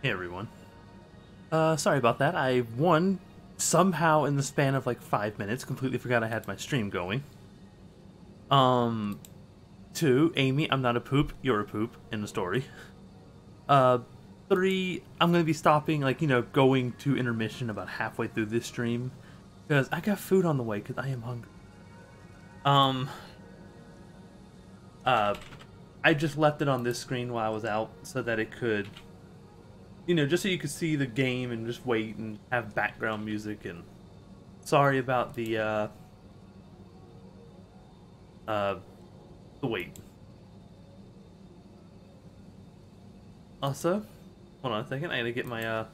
Hey everyone. Sorry about that. I, one, somehow in the span of like 5 minutes, completely forgot I had my stream going. Um, two, Amy, I'm not a poop, you're a poop in the story. Uh, three, I'm gonna be stopping, going to intermission about halfway through this stream. Because I got food on the way, because I am hungry. Um, uh, I just left it on this screen while I was out so that it could just so you could see the game and just wait and have background music. And sorry about uh the wait. Also, hold on a second, I gotta get my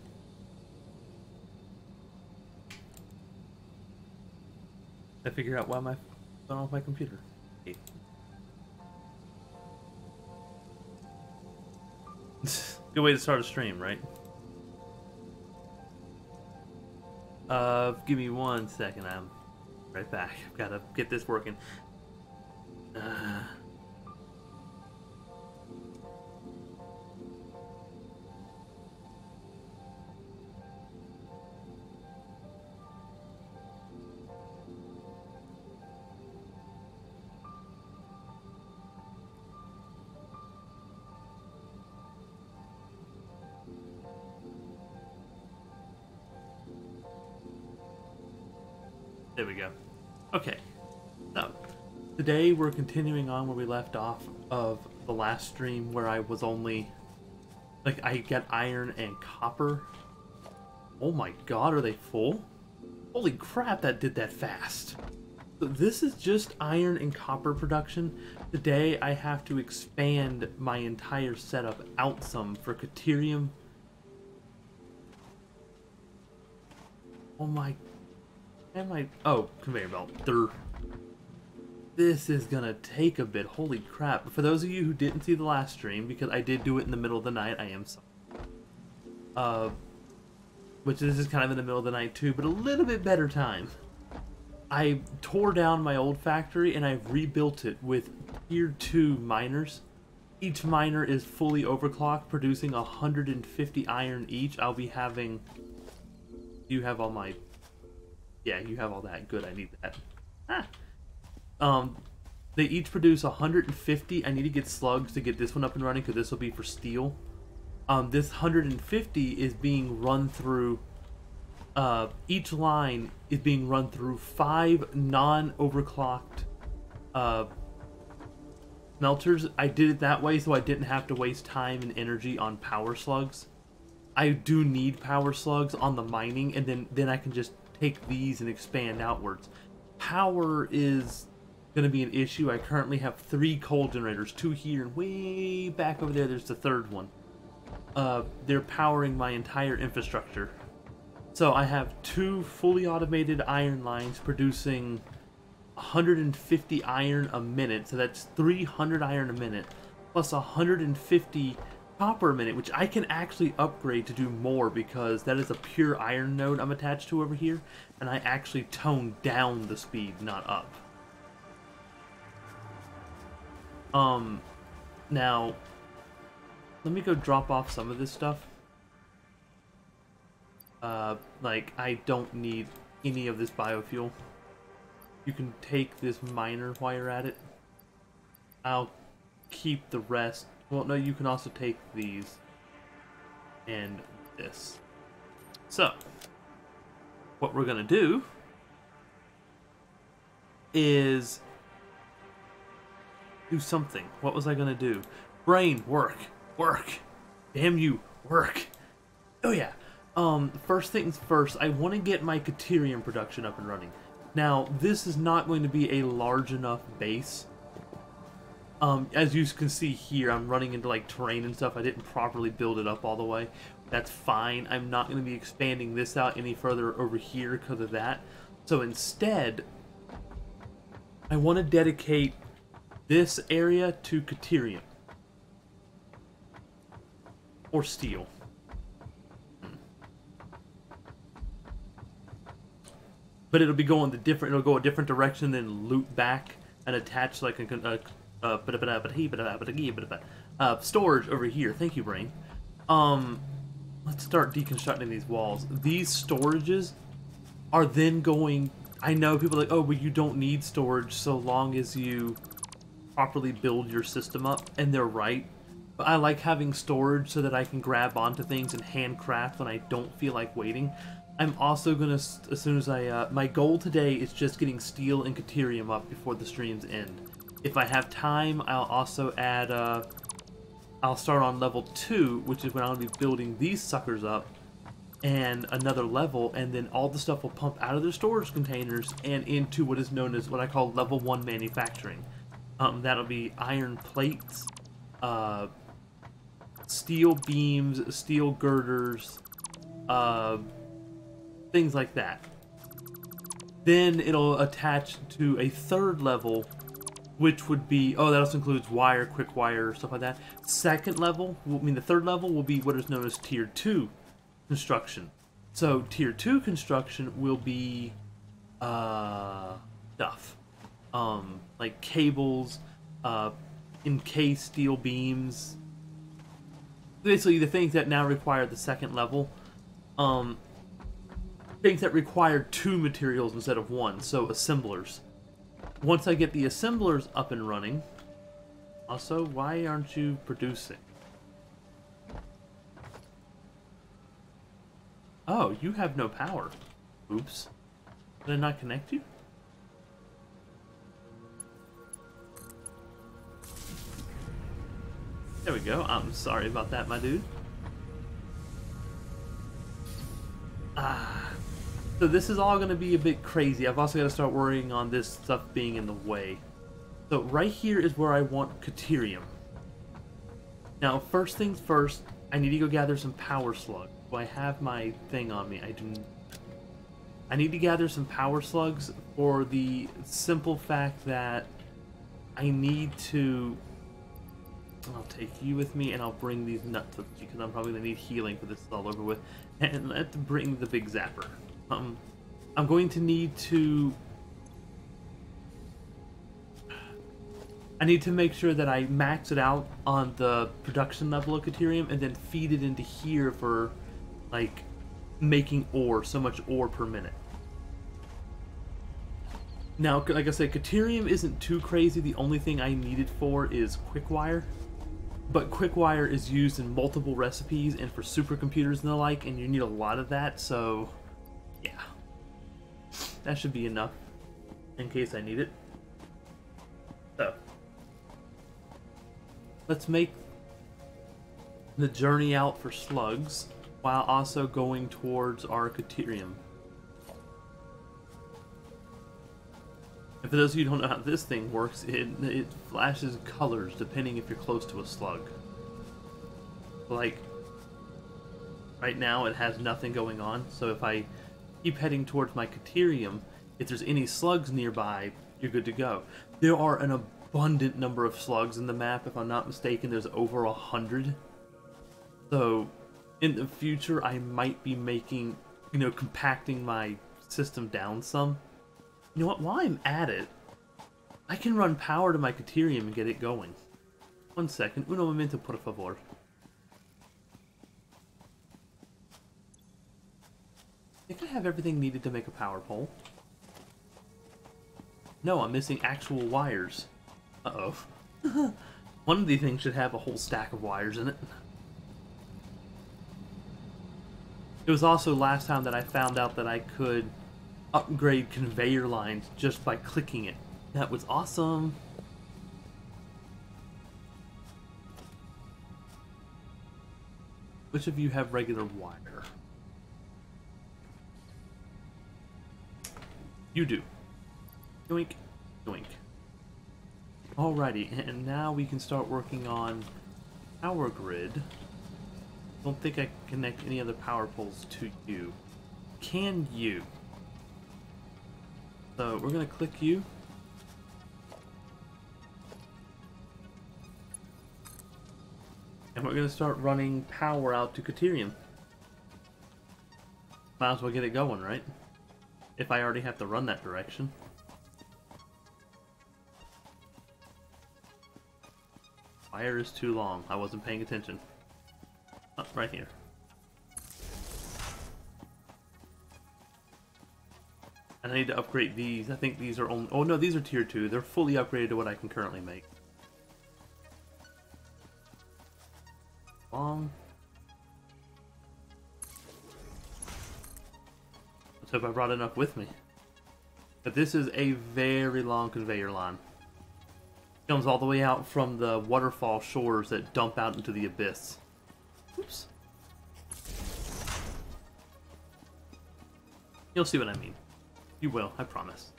I figure out why my phone off my computer. Okay. Good way to start a stream, right? Give me 1 second. I'm right back. I've got to get this working. There we go. Okay. So, today we're continuing on where we left off of the last stream where I was only... I get iron and copper. Oh my god, are they full? Holy crap, that did that fast. So this is just iron and copper production. Today I have to expand my entire setup out some for Caterium. Oh my... Oh, conveyor belt. Durr. This is gonna take a bit. Holy crap. For those of you who didn't see the last stream, because I did do it in the middle of the night, I am sorry. Which this is kind of in the middle of the night too, but a little bit better time. I tore down my old factory and I've rebuilt it with tier 2 miners. Each miner is fully overclocked, producing 150 iron each. I'll be having... You have all my... Yeah, you have all that. Good, I need that. They each produce 150. I need to get slugs to get this one up and running because this will be for steel. This 150 is being run through... each line is being run through 5 non-overclocked smelters. I did it that way so I didn't have to waste time and energy on power slugs. I do need power slugs on the mining, and then I can just take these and expand outwards. Power is going to be an issue. I currently have 3 coal generators, 2 here and way back over there there's the 3rd one. They're powering my entire infrastructure. So I have 2 fully automated iron lines producing 150 iron a minute, so that's 300 iron a minute, plus 150 copper a minute, which I can actually upgrade to do more because that is a pure iron node I'm attached to over here, and I actually tone down the speed, not up. Now, let me go drop off some of this stuff. I don't need any of this biofuel. You can take this miner while you're at it. I'll keep the rest. Well, no, you can also take these and this. So, what we're gonna do is do something. What was I gonna do? Brain, work, work. Damn you, work. Oh yeah. First things first, I want to get my Caterium production up and running. Now, this is not going to be a large enough base. As you can see here, I'm running into terrain and stuff. I didn't properly build it up all the way. That's fine. I'm not going to be expanding this out any further over here because of that. So instead, I want to dedicate this area to Caterium. Or steel. But it'll be going it'll go a different direction, then loop back and attach like a storage over here. Thank you, brain. let's start deconstructing these walls. These storages are then going... I know people are like, oh, but you don't need storage so long as you properly build your system up, and they're right. But I like having storage so that I can grab onto things and handcraft when I don't feel like waiting. I'm also gonna, as soon as my goal today is just getting steel and Caterium up before the streams end. If I have time, I'll also add, I'll start on level 2, which is when I'm gonna be building these suckers up, and another level, and then all the stuff will pump out of their storage containers and into what is known as what I call level 1 manufacturing. That'll be iron plates, steel beams, steel girders, things like that. Then it'll attach to a third level, which would be, oh, that also includes wire, quick wire, stuff like that. Second level, the third level will be what is known as tier 2 construction. So tier 2 construction will be stuff. Like cables, encased steel beams. Basically the things that now require the second level. Things that require 2 materials instead of 1, so assemblers. Once I get the assemblers up and running... Also, why aren't you producing? Oh, you have no power. Oops. Did I not connect you? There we go. I'm sorry about that, my dude. So this is all going to be a bit crazy. I've also got to start worrying on this stuff being in the way. So right here is where I want Caterium. Now, first things first, I need to go gather some power slugs. Do I have my thing on me? I do. I need to gather some power slugs for the simple fact that I need to... I'll take you with me, and I'll bring these nuts with me, because I'm probably going to need healing for this all over with. And let's bring the big zapper. I'm going to need to... I need to make sure that I max it out on the production level of Caterium, and then feed it into here for, like, making ore, so much ore per minute. Now, like I said, Caterium isn't too crazy. The only thing I need it for is quick wire. But quick wire is used in multiple recipes and for supercomputers and the like, and you need a lot of that, so yeah. That should be enough in case I need it. So, let's make the journey out for slugs while also going towards our Caterium. And for those of you who don't know how this thing works, it flashes colors depending if you're close to a slug. Like, right now it has nothing going on, so if I keep heading towards my Caterium, if there's any slugs nearby, you're good to go. There are an abundant number of slugs in the map. If I'm not mistaken, there's over 100. So, in the future, I might be making, compacting my system down some. You know what, while I'm at it, I can run power to my Caterium and get it going. 1 second. Uno momento, por favor. I think I have everything needed to make a power pole. No, I'm missing actual wires. Uh-oh. One of these things should have a whole stack of wires in it. It was also last time that I found out that I could upgrade conveyor lines just by clicking it. That was awesome. Which of you have regular wire? You do. Yoink, yoink. Alrighty, and now we can start working on power grid. Don't think I can connect any other power poles to you. Can you? So we're going to click you. And we're going to start running power out to Caterium. Might as well get it going, right? If I already have to run that direction. Wire is too long. I wasn't paying attention. Oh, right here. And I need to upgrade these. I think these are only... Oh no, these are tier 2. They're fully upgraded to what I can currently make. Long. Let's hope I brought enough with me. But this is a very long conveyor line. It comes all the way out from the waterfall shores that dump out into the abyss. Oops. You'll see what I mean. You will, I promise.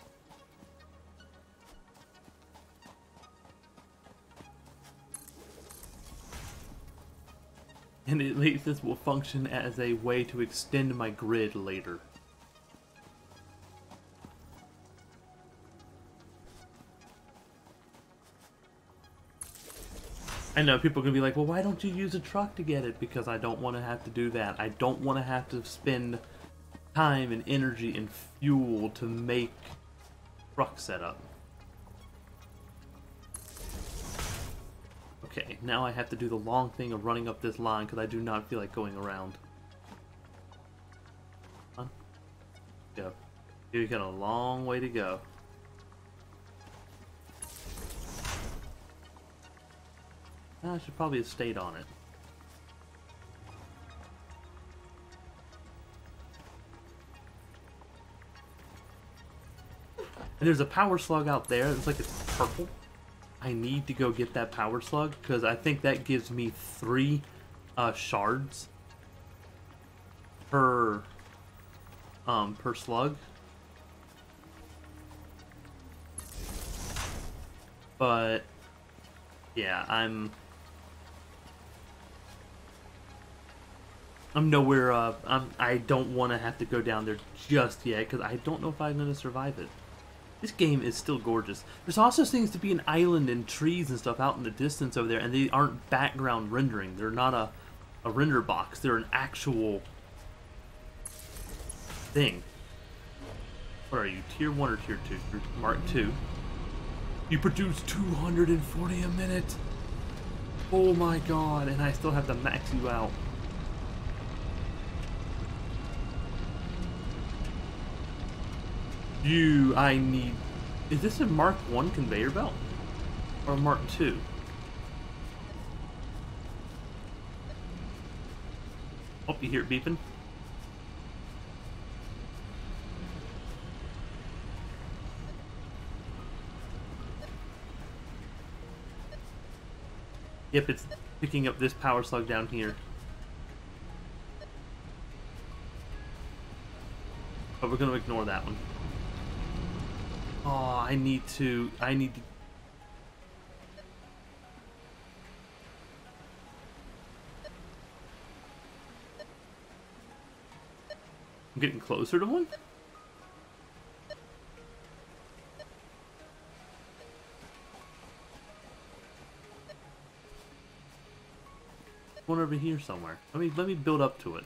And at least this will function as a way to extend my grid later. I know people are going to be like, well, why don't you use a truck to get it? Because I don't want to have to do that. I don't want to have to spend time and energy and fuel to make truck setup. Okay, now I have to do the long thing of running up this line because I do not feel like going around. Huh? Go. You got a long way to go. I should probably have stayed on it. And there's a power slug out there. It's like it's purple. I need to go get that power slug because I think that gives me 3 shards per slug. But yeah, I'm nowhere. I don't want to have to go down there just yet because I don't know if I'm going to survive it. This game is still gorgeous. There's also seems to be an island and trees and stuff out in the distance over there, and they aren't background rendering. They're not a render box. They're an actual thing. What are you, tier 1 or tier 2? Mark 2. You produce 240 a minute. Oh my god, and I still have to max you out. I need... Is this a Mark 1 conveyor belt? Or a Mark 2? Oh, you hear it beeping? Yep, it's picking up this power slug down here. But we're going to ignore that one. Oh, I need to... I'm getting closer to one? One over here somewhere. Let me build up to it.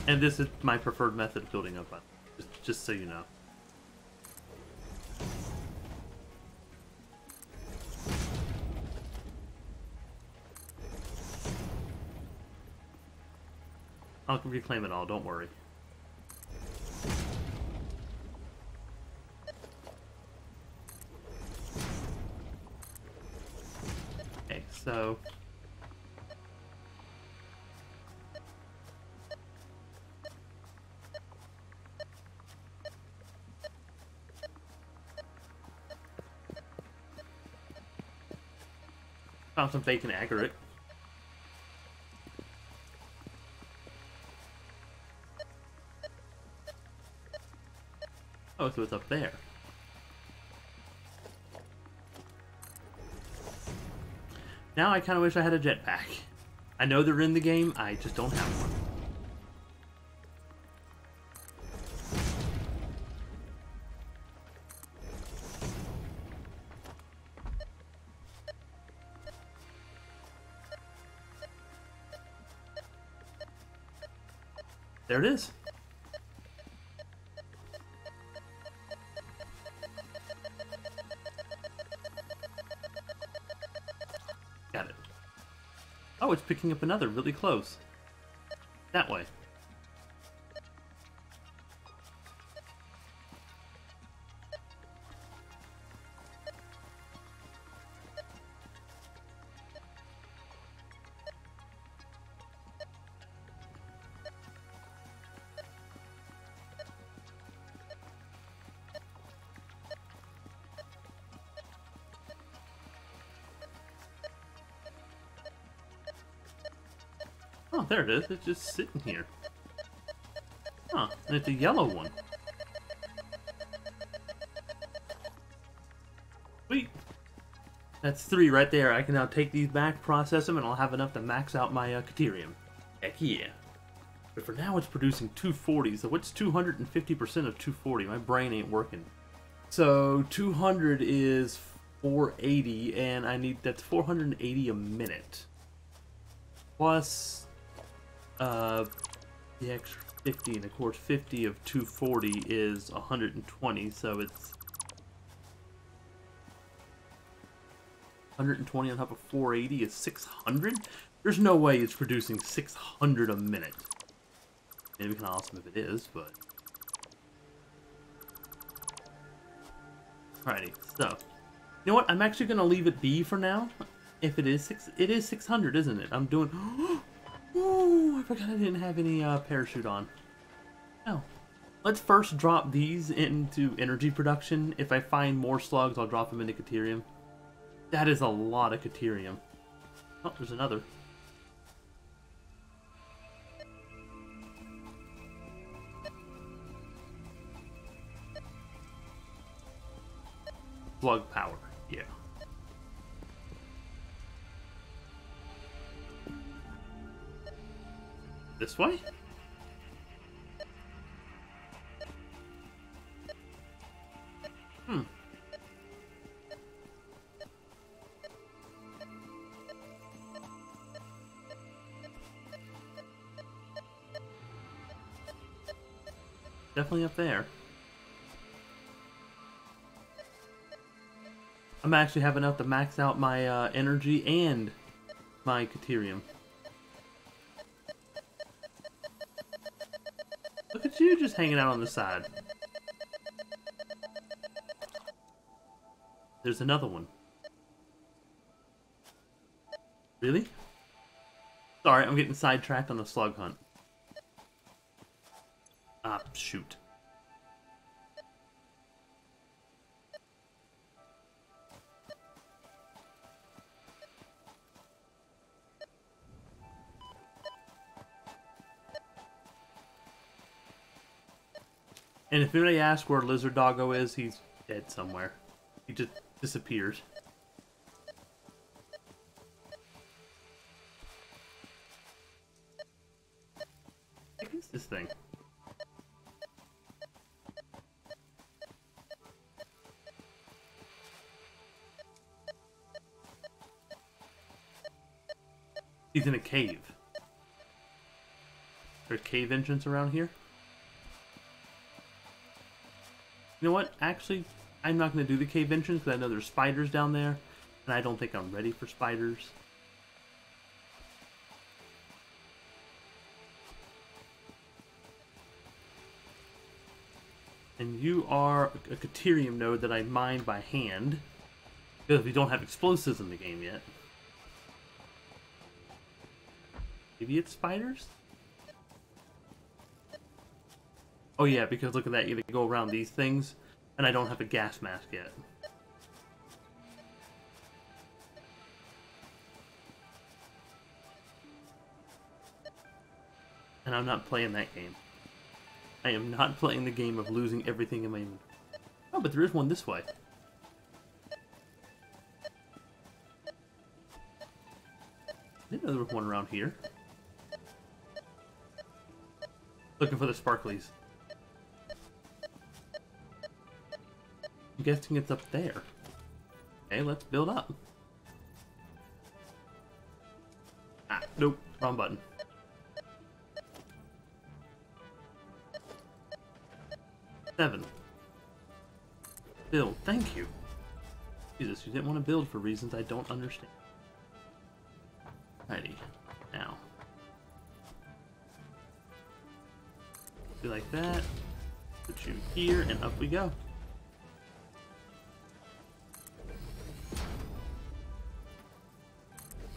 And this is my preferred method of building up on. Just so you know. I'll reclaim it all, don't worry. Okay, so... Found some bacon aggregate. Oh, so it's up there. Now I kind of wish I had a jetpack. I know they're in the game, I just don't have one. There it is. Got it. Oh, it's picking up another really close. That way. there it is. It's just sitting here. Huh, and it's a yellow one. Sweet. That's 3 right there. I can now take these back, process them, and I'll have enough to max out my Caterium. Heck yeah. But for now, it's producing 240. So what's 250% of 240? My brain ain't working. So 200 is 480, and I need that's 480 a minute. Plus the extra 50, and of course 50 of 240 is 120, so it's 120 on top of 480 is 600? There's no way it's producing 600 a minute. Maybe kind of awesome if it is, but... Alrighty, so... You know what? I'm actually going to leave it be for now. If it is it is 600, isn't it? I'm doing... Oh, I forgot I didn't have any parachute on. Oh. Let's first drop these into energy production. If I find more slugs, I'll drop them into Caterium. That is a lot of Caterium. Oh, there's another. Slug power, yeah. This way? Hmm. Definitely up there. I'm actually have enough to max out my energy and my Caterium. Look at you just hanging out on the side. There's another one. Really? Sorry, I'm getting sidetracked on the slug hunt. Ah, shoot. And if anybody asks where Lizard Doggo is, he's dead somewhere. He just disappears. What is this thing? He's in a cave. There's a cave entrance around here? You know what? Actually, I'm not going to do the cave entrance because I know there's spiders down there, and I don't think I'm ready for spiders. And you are a Caterium node that I mined by hand, because we don't have explosives in the game yet. Maybe it's spiders? Oh yeah, because look at that, you go around these things, and I don't have a gas mask yet. And I'm not playing that game. I am not playing the game of losing everything in my... Oh, but there is one this way. I didn't know there was one around here. Looking for the sparklies. I'm guessing it's up there. Okay, let's build up. Ah, nope, wrong button. Seven. Build, thank you. Jesus, you didn't want to build for reasons I don't understand. Alrighty, now. Do like that. Put you here, and up we go.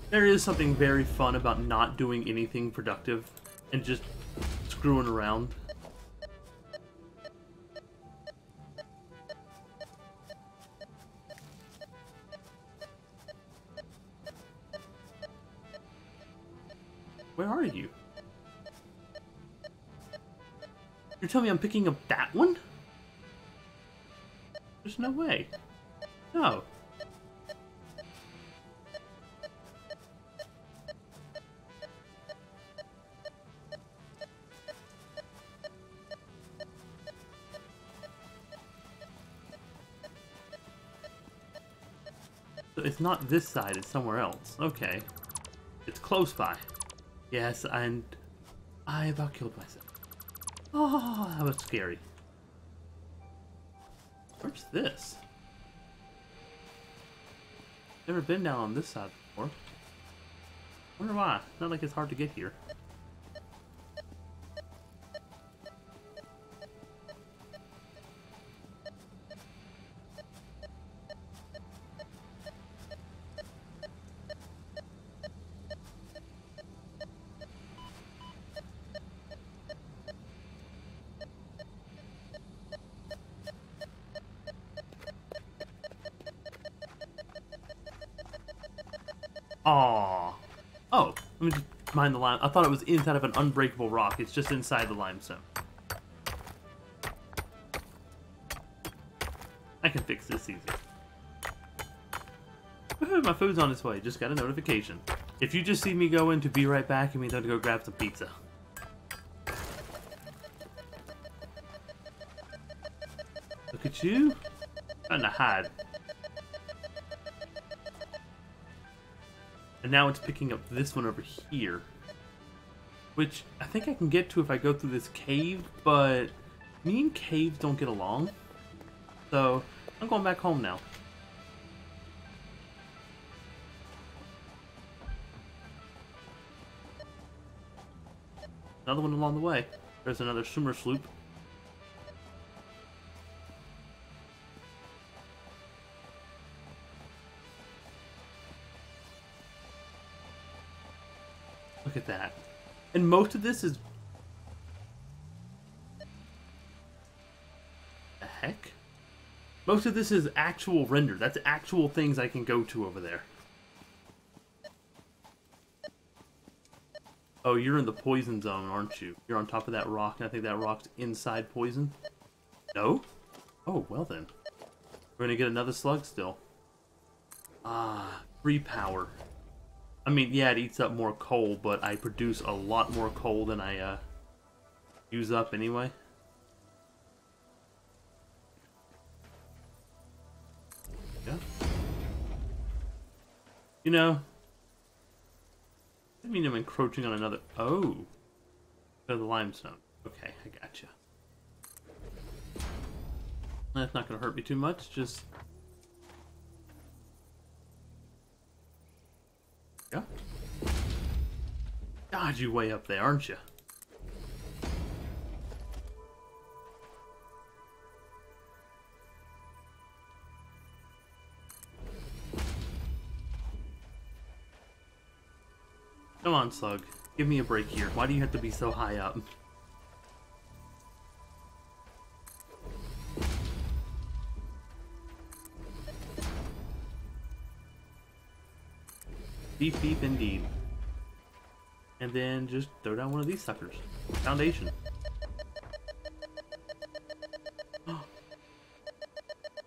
There is something very fun about not doing anything productive and just screwing around. Where are you? You're telling me I'm picking up that one? There's no way. No. It's not this side, it's somewhere else. Okay. It's close by. Yes, and I about killed myself. Oh, that was scary. Where's this? Never been down on this side before. Wonder why. It's not like it's hard to get here. Aww. Oh, let me just mine the lime. I thought it was inside of an unbreakable rock. It's just inside the limestone. I can fix this easy. Woohoo, my food's on its way. Just got a notification. If you just see me go in to be right back, it means I have to go grab some pizza. Look at you. Trying to hide. And now it's picking up this one over here. Which I think I can get to if I go through this cave, but me and caves don't get along. So I'm going back home now. Another one along the way. There's another swimmer sloop. Look at that. And most of this is... The heck? Most of this is actual render. That's actual things I can go to over there. Oh, you're in the poison zone, aren't you? You're on top of that rock, and I think that rock's inside poison? No? Oh, well then. We're gonna get another slug still. Ah, free power. I mean, yeah, it eats up more coal, but I produce a lot more coal than I use up anyway. Yeah. You know, I mean I'm encroaching on another... Oh. The limestone. Okay, I gotcha. That's not going to hurt me too much, just... Yeah. God, you way up there, aren't you? Come on, Slug. Give me a break here. Why do you have to be so high up? Beep beep indeed. And then just throw down one of these suckers. Foundation.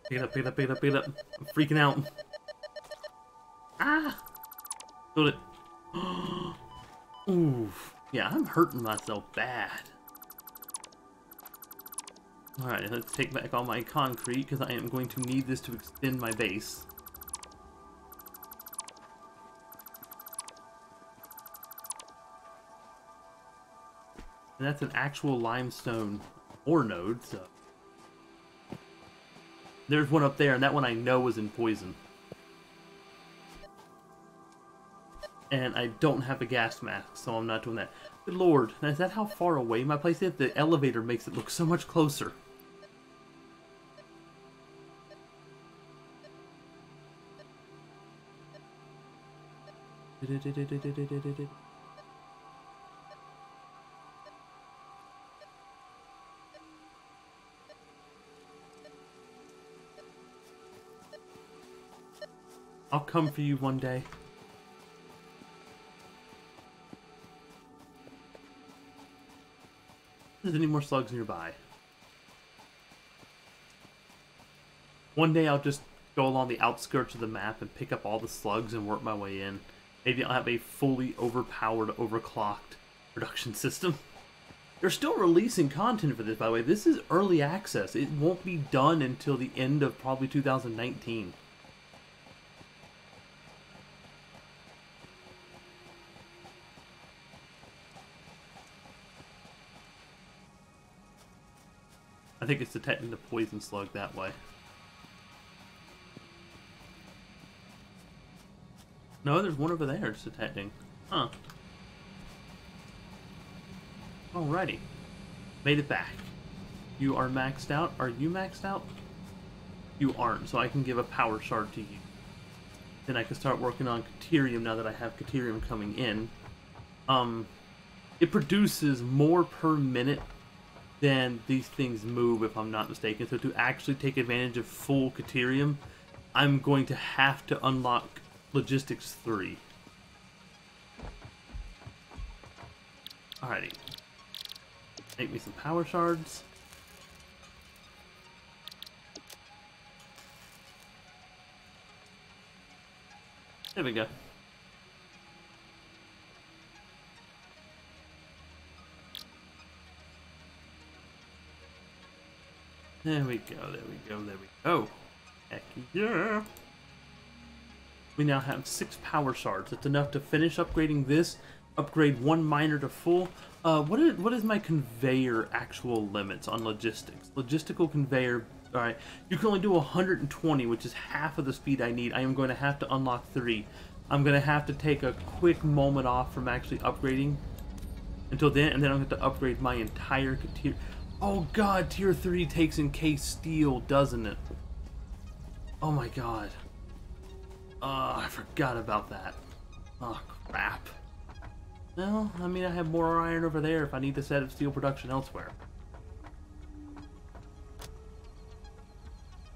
Pick it up, pick it up, pick it up, pick it up. I'm freaking out. Ah! Killed it. Oof. Yeah, I'm hurting myself bad. Alright, let's take back all my concrete because I am going to need this to extend my base. And that's an actual limestone ore node, so... There's one up there, and that one I know is in poison. And I don't have a gas mask, so I'm not doing that. Good lord, is that how far away my place is? The elevator makes it look so much closer. I'll come for you one day. There's any more slugs nearby. One day I'll just go along the outskirts of the map and pick up all the slugs and work my way in. Maybe I'll have a fully overpowered, overclocked production system. They're still releasing content for this, by the way. This is early access. It won't be done until the end of probably 2019. I think it's detecting the poison slug that way. No, there's one over there it's detecting. Huh. Alrighty. Made it back. You are maxed out. Are you maxed out? You aren't, so I can give a power shard to you. Then I can start working on Caterium now that I have Caterium coming in. It produces more per minute than these things move, if I'm not mistaken. So to actually take advantage of full Caterium, I'm going to have to unlock Logistics 3. Alrighty. Make me some power shards. There we go. There we go, there we go, there we go. Heck yeah! We now have 6 power shards. That's enough to finish upgrading this, upgrade 1 miner to full. What is my conveyor actual limits on logistics? Logistical conveyor, alright. You can only do 120, which is half of the speed I need. I am going to have to unlock 3. I'm going to have to take a quick moment off from actually upgrading until then, and then I'm going to have to upgrade my entire tier. Oh god, tier 3 takes encased steel, doesn't it? Oh my god. I forgot about that. Oh crap. Well, I mean, I have more iron over there if I need to set up steel production elsewhere.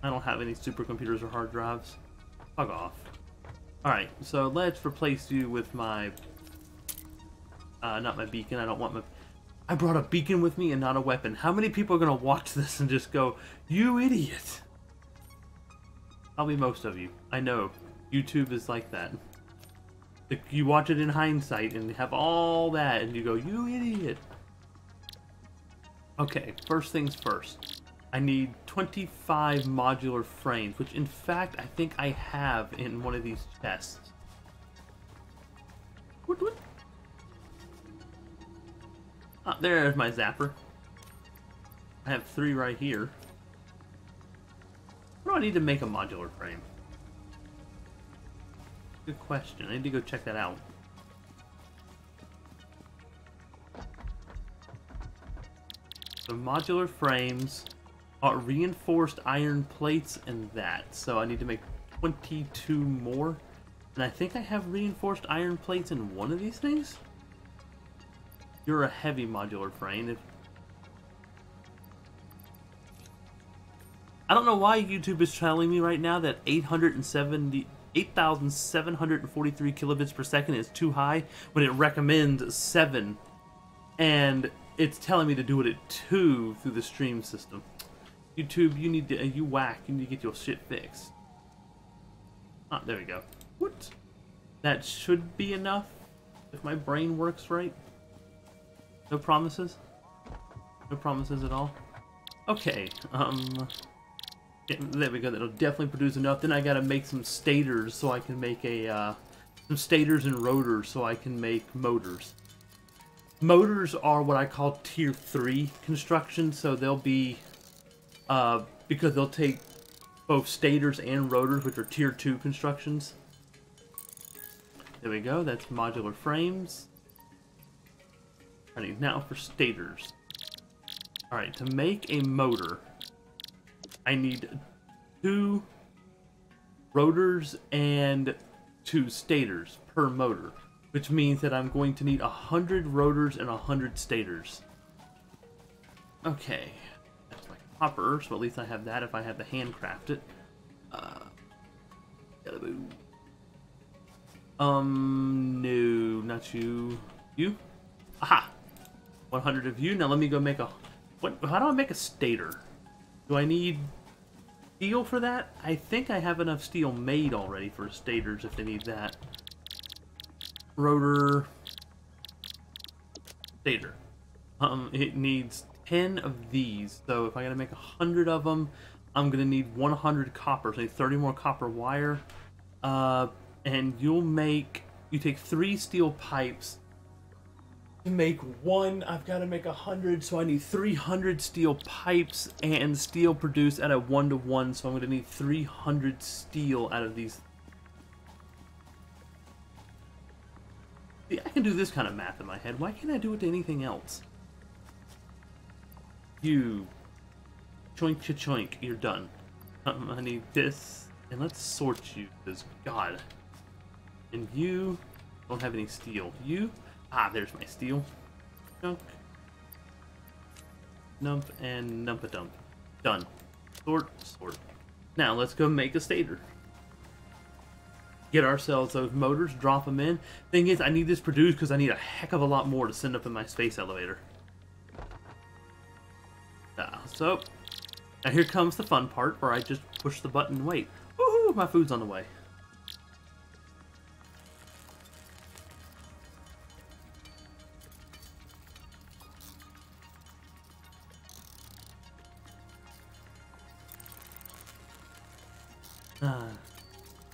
I don't have any supercomputers or hard drives. Fuck off. Alright, so let's replace you with my... not my beacon. I don't want my... I brought a beacon with me and not a weapon. How many people are going to watch this and just go, you idiot? Probably most of you. I know. YouTube is like that. Like, you watch it in hindsight and have all that and you go, you idiot. Okay, first things first. I need 25 modular frames, which in fact I think I have in one of these chests. What? Ah, there's my zapper. I have 3 right here. What do I need to make a modular frame? Good question. I need to go check that out. So modular frames are reinforced iron plates and that. So I need to make 22 more. And I think I have reinforced iron plates in one of these things? You're a heavy modular frame. I don't know why YouTube is telling me right now that 8,743 kilobits per second is too high when it recommends 7. And it's telling me to do it at 2 through the stream system. YouTube, you need to, you whack, you need to get your shit fixed. Ah, there we go. What? That should be enough if my brain works right. No promises? No promises at all? Okay, yeah, there we go, that'll definitely produce enough. Then I gotta make some stators so I can make a, some stators and rotors so I can make motors. Motors are what I call tier 3 construction, so they'll be, because they'll take both stators and rotors, which are tier 2 constructions. There we go, that's modular frames. Alright, now for stators. Alright, to make a motor, I need 2 rotors and 2 stators per motor, which means that I'm going to need 100 rotors and 100 stators. Okay, that's my copper, so at least I have that if I have to handcraft it. No, not you. You? Aha! 100 of you. Now let me go make a... How do I make a stator? Do I need steel for that? I think I have enough steel made already for stators if they need that. Rotor... Stator. It needs 10 of these. So if I gotta make 100 of them, I'm gonna need 100 copper. So I need 30 more copper wire. And you take 3 steel pipes to make one. I've got to make 100, so I need 300 steel pipes and steel produced at a 1-to-1. So I'm going to need 300 steel out of these. See, I can do this kind of math in my head. Why can't I do it to anything else? You choink choink, you're done. I need this, and let's sort you, because God. And you don't have any steel. You, there's my steel. Chunk, nump, and nump-a-dump. Done. Sort, sort. Now let's go make a stator. Get ourselves those motors, drop them in. Thing is, I need this produced because I need a heck of a lot more to send up in my space elevator. So, now here comes the fun part where I just push the button and wait. Woohoo! My food's on the way.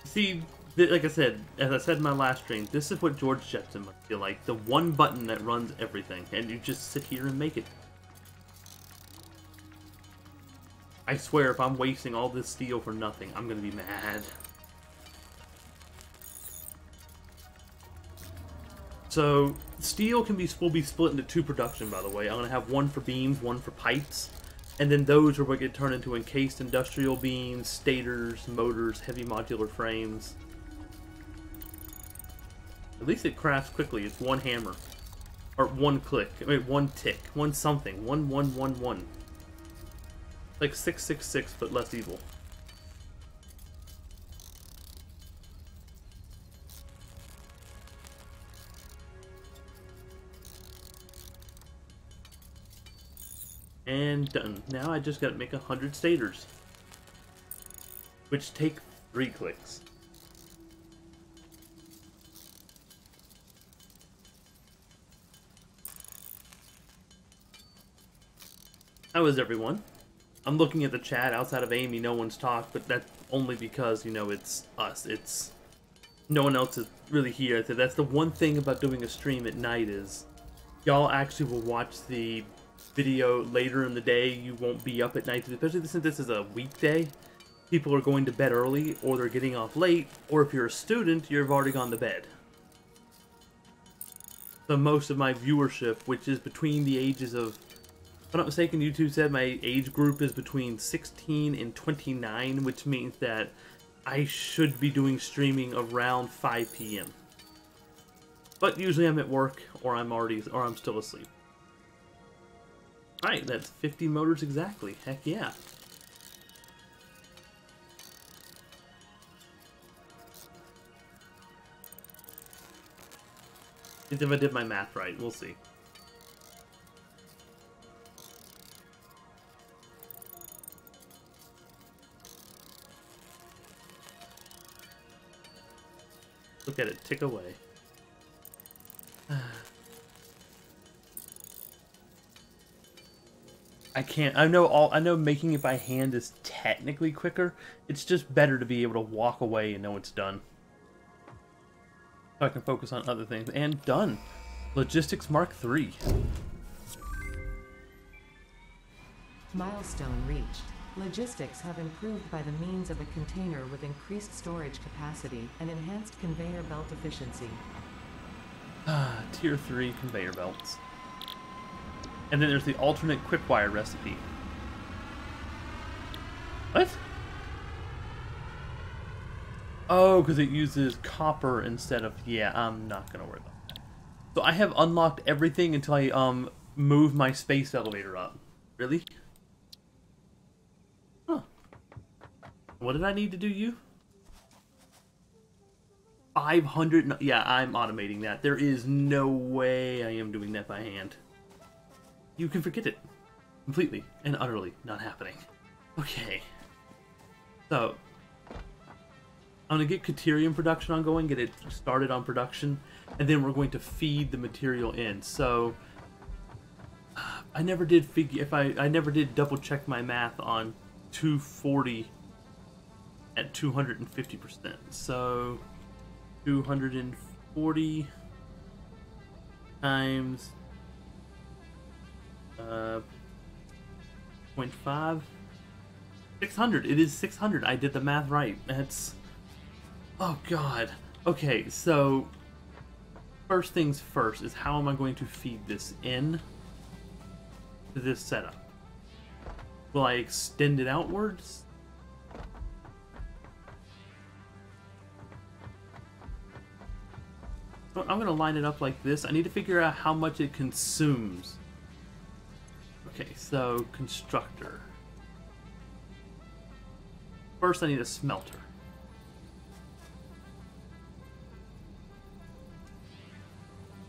See, like I said, as I said in my last stream, this is what George Jetson must feel like. The one button that runs everything, and you just sit here and make it. I swear, if I'm wasting all this steel for nothing, I'm gonna be mad. So, steel will be split into 2 production, by the way. I'm gonna have one for beams, one for pipes. And then those are what get turned into encased industrial beams, stators, motors, heavy modular frames. At least it crafts quickly. It's one hammer. Or one click. I mean, one tick. One something. 1111. Like 666, but less evil. And done. Now I just gotta make 100 stators. Which take 3 clicks. How is everyone? I'm looking at the chat. Outside of Amy, no one's talked, but that's only because, you know, it's us. It's... No one else is really here. That's the one thing about doing a stream at night is... Y'all actually will watch the video later in the day. You won't be up at night, especially since this is a weekday. People are going to bed early, or they're getting off late, or if you're a student, you've already gone to bed. So most of my viewership, which is between the ages of... If I'm not mistaken, YouTube said my age group is between 16 and 29, which means that I should be doing streaming around 5 p.m. But usually I'm at work, or I'm still asleep. Alright, that's 50 motors exactly. Heck yeah. If I did my math right, we'll see. Look at it tick away. I know making it by hand is technically quicker. It's just better to be able to walk away and know it's done. So I can focus on other things. And done. Logistics Mark III. Milestone reached. Logistics have improved by the means of a container with increased storage capacity and enhanced conveyor belt efficiency. Tier 3 conveyor belts. And then there's the alternate quick-wire recipe. What? Oh, because it uses copper instead of... Yeah, I'm not going to worry about that. So I have unlocked everything until I move my space elevator up. Really? Huh. What did I need to do, you? 500... No, yeah, I'm automating that. There is no way I am doing that by hand. you can forget it completely and utterly not happening. Okay. So, I'm going to get Caterium production ongoing, get it started on production, and then we're going to feed the material in. So, I never did I never did double check my math on 240 at 250%. So, 240 times 0.5, 600. It is 600. I did the math right. That's, oh god. Okay, so first things first is how am I going to feed this in to this setup? Will I extend it outwards? I'm going to line it up like this. I need to figure out how much it consumes. Okay, so constructor. First I need a smelter.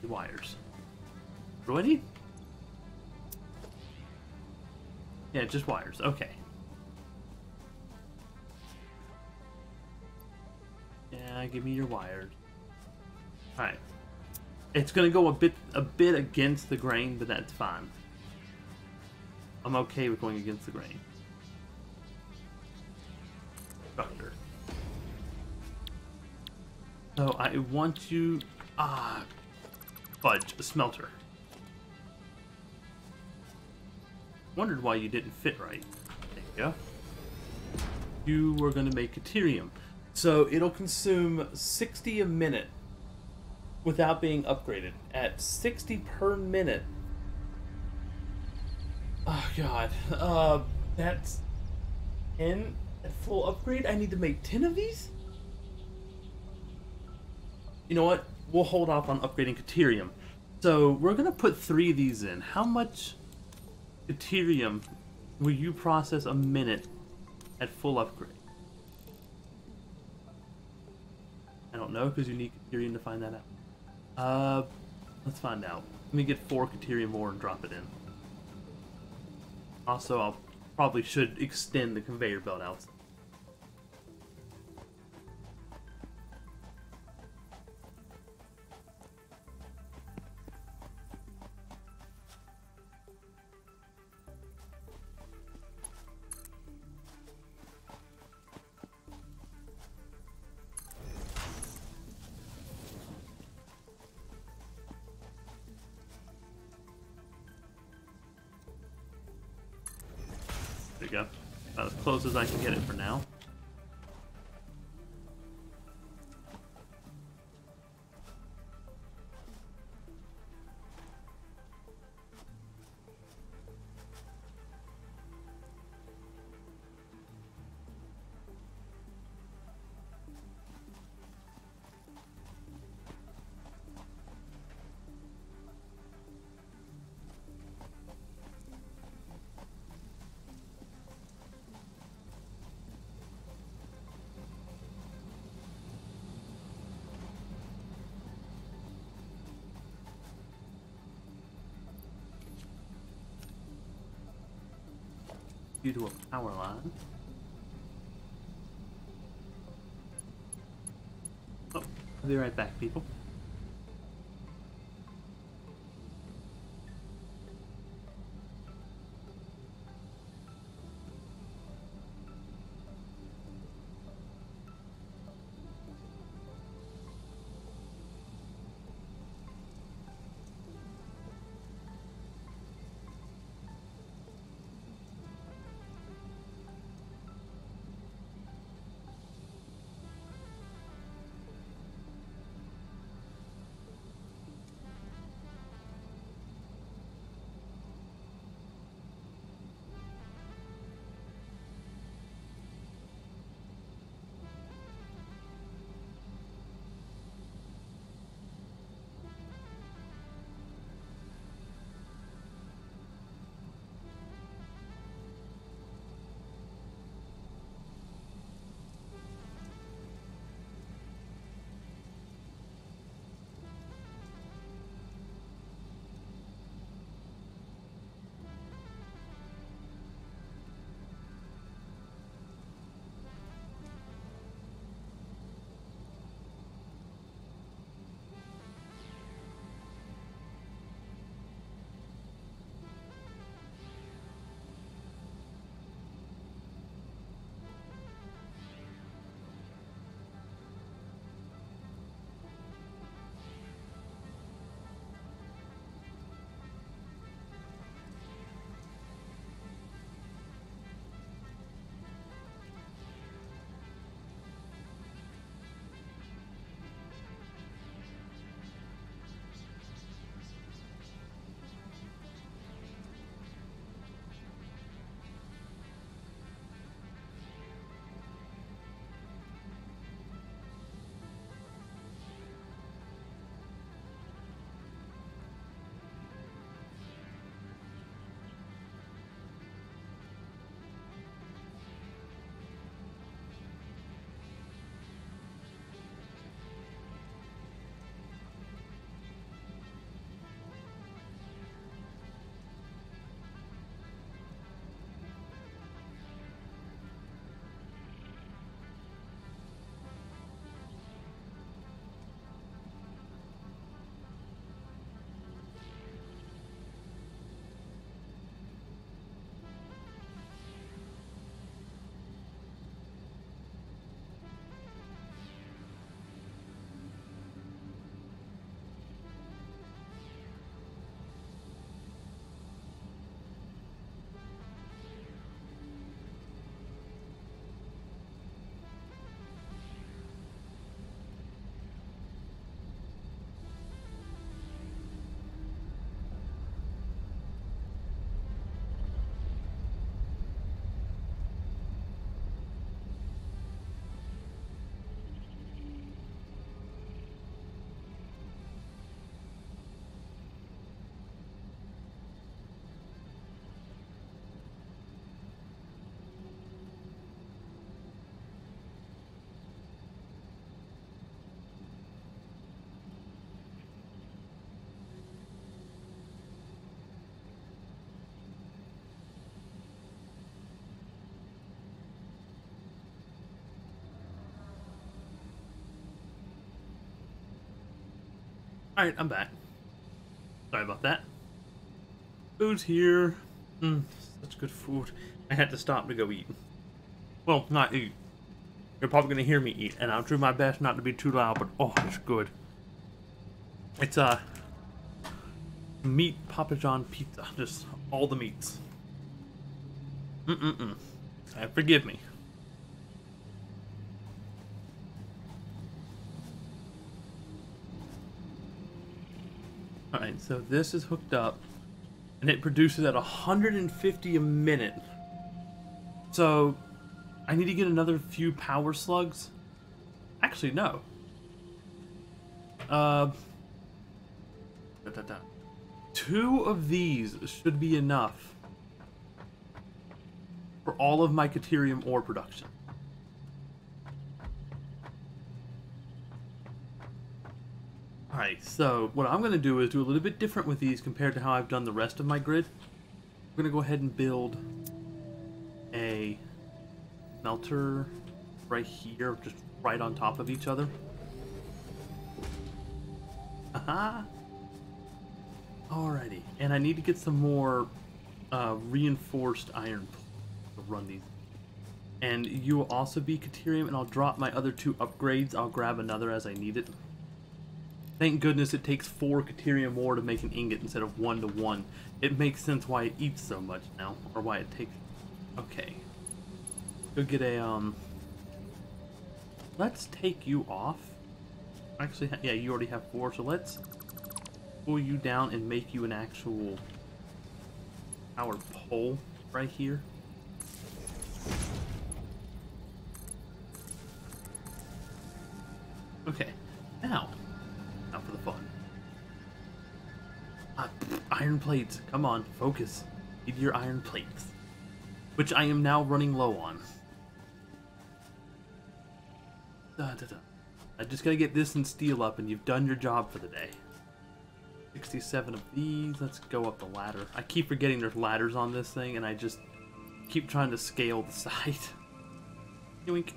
The wires. What do I need? Yeah, just wires. Okay. Yeah, give me your wires. Alright. It's gonna go a bit against the grain, but that's fine. I'm okay with going against the grain. Structure. So I want you... fudge. A smelter. Wondered why you didn't fit right. There you go. You were going to make Caterium. So it'll consume 60 a minute without being upgraded. At 60 per minute. Oh god. That's 10 at full upgrade? I need to make 10 of these? You know what? We'll hold off on upgrading Caterium. So we're going to put 3 of these in. How much Caterium will you process a minute at full upgrade? I don't know, because you need Caterium to find that out. Let's find out. Let me get 4 Caterium more and drop it in. Also, I'll probably should extend the conveyor belt out. There you go. About as close as I can get it for now. Due to a power line. Oh, I'll be right back, people. Alright, I'm back. Sorry about that. Food's here. Such good food. I had to stop to go eat. Well, not eat. You're probably going to hear me eat, and I'll do my best not to be too loud, but oh, it's good. It's meat Papa John pizza. Just all the meats. Forgive me. Alright, so this is hooked up, and it produces at 150 a minute. So, I need to get another few power slugs. Actually, no. Two of these should be enough for all of my Caterium ore production. Alright, so what I'm going to do is do a little bit different with these compared to how I've done the rest of my grid. I'm going to go ahead and build a smelter right here, just right on top of each other. Aha! Alrighty, and I need to get some more reinforced iron to run these. And you will also be Caterium, and I'll drop my other two upgrades. I'll grab another as I need it. Thank goodness it takes 4 Caterium ore to make an ingot instead of 1 to 1. It makes sense why it eats so much now, or why it takes... Okay. Go get a, let's take you off. Actually, yeah, you already have 4, so let's pull you down and make you an actual power pole right here. Okay, now for the fun. Iron plates, come on, focus. Need your iron plates, which I am now running low on. I just gotta get this and steel up, and you've done your job for the day. 67 of these. Let's go up the ladder. I keep forgetting there's ladders on this thing, and I just keep trying to scale the side. Yoink.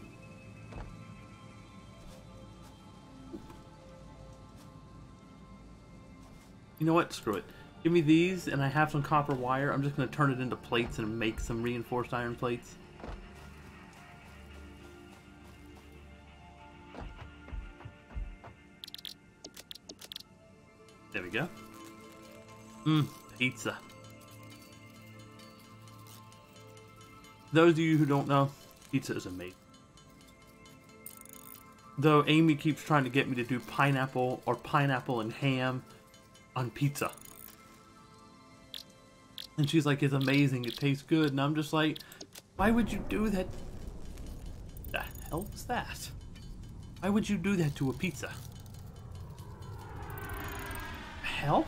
You know what? Screw it. Give me these, and I have some copper wire. I'm just going to turn it into plates and make some reinforced iron plates. There we go. Pizza. Those of you who don't know, pizza is amazing. Though Amy keeps trying to get me to do pineapple or pineapple and ham on pizza. And she's like, it's amazing, it tastes good. And I'm just like, why would you do that? The hell was that? Why would you do that to a pizza? Hell?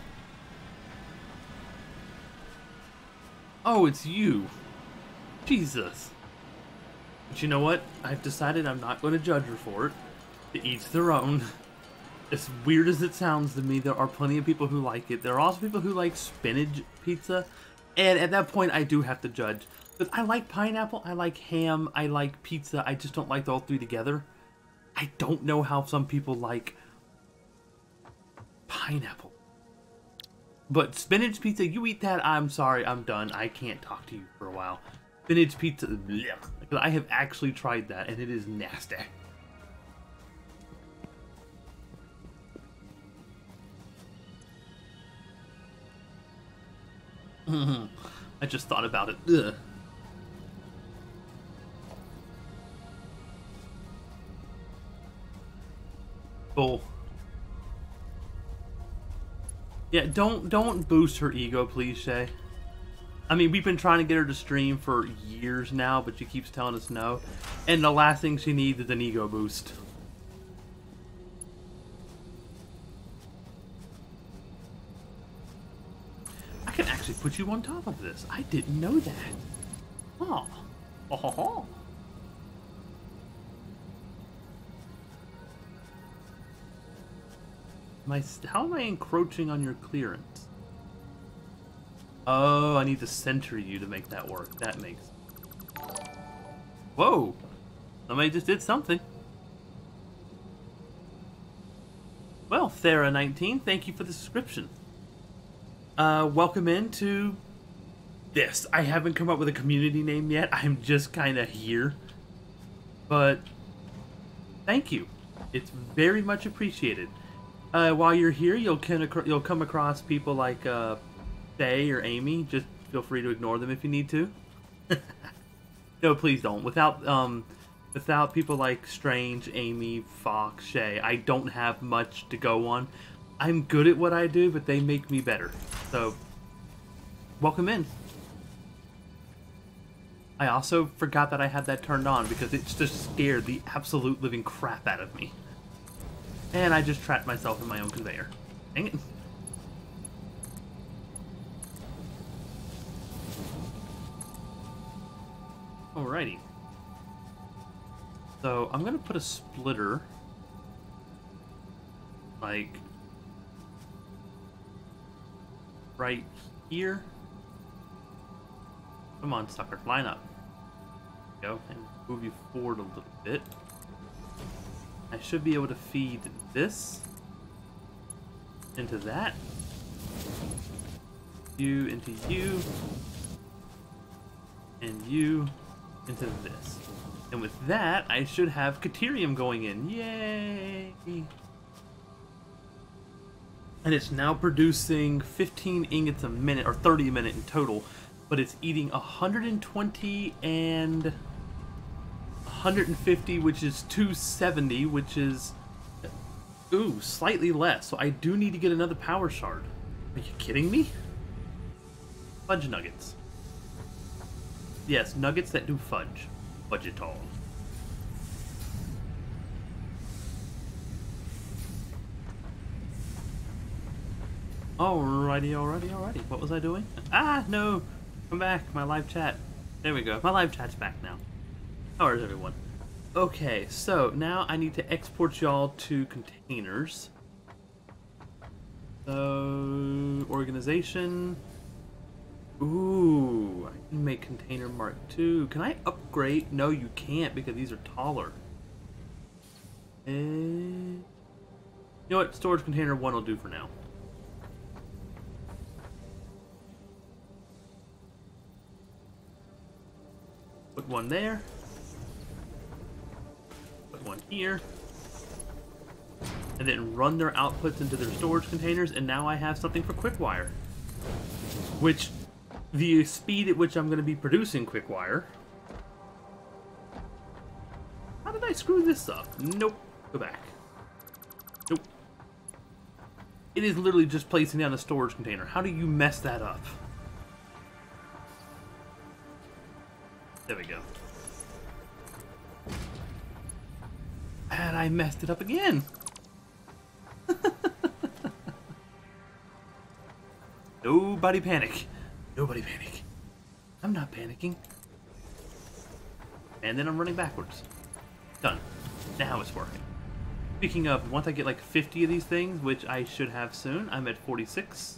Oh, it's you. Jesus. But you know what? I've decided I'm not going to judge her for it. To each their own. As weird as it sounds to me, there are plenty of people who like it. There are also people who like spinach pizza. And at that point, I do have to judge. But I like pineapple, I like ham, I like pizza. I just don't like all three together. I don't know how some people like pineapple. But spinach pizza, you eat that, I'm sorry, I'm done. I can't talk to you for a while. Spinach pizza, bleh. I have actually tried that, and it is nasty. I just thought about it. Ugh. Bull. Yeah, don't boost her ego, please, Shay. I mean, we've been trying to get her to stream for years now, but she keeps telling us no. And the last thing she needs is an ego boost. I can actually put you on top of this. I didn't know that. Oh. Oh. How am I encroaching on your clearance? Oh, I need to center you to make that work. That makes... Whoa! Somebody just did something. Well, Thera19, thank you for the subscription. Welcome into this. I haven't come up with a community name yet. I'm just kind of here. But thank you. It's very much appreciated. While you're here, you'll come across people like Faye or Amy. Just feel free to ignore them if you need to. No, please don't. Without people like Strange, Amy, Fox, Shay, I don't have much to go on. I'm good at what I do, but they make me better. So, welcome in. I also forgot that I had that turned on because it just scared the absolute living crap out of me. And I just trapped myself in my own conveyor. Dang it. Alrighty. So, I'm gonna put a splitter, like, right here. Come on, sucker, line up. Go, and move you forward a little bit. I should be able to feed this into that. You into you. And you into this. And with that, I should have Caterium going in. Yay! And it's now producing 15 ingots a minute, or 30 a minute in total. But it's eating 120 and 150, which is 270, which is, ooh, slightly less. So I do need to get another power shard. Are you kidding me? Fudge nuggets. Yes, nuggets that do fudge. Fudge it all. Alrighty. What was I doing? Ah, no! Come back, my live chat. There we go. My live chat's back now. How is everyone? Okay, so now I need to export y'all to containers. So, organization. Ooh, I can make container mark 2. Can I upgrade? No, you can't because these are taller. You know what? Storage container 1 will do for now. Put one there. Put one here. And then run their outputs into their storage containers, and now I have something for Quickwire. Which, the speed at which I'm going to be producing Quickwire... How did I screw this up? Nope. Go back. Nope. It is literally just placing down a storage container. How do you mess that up? There we go. And I messed it up again. Nobody panic. Nobody panic. I'm not panicking. And then I'm running backwards. Done. Now it's working. Speaking of, once I get like 50 of these things, which I should have soon, I'm at 46.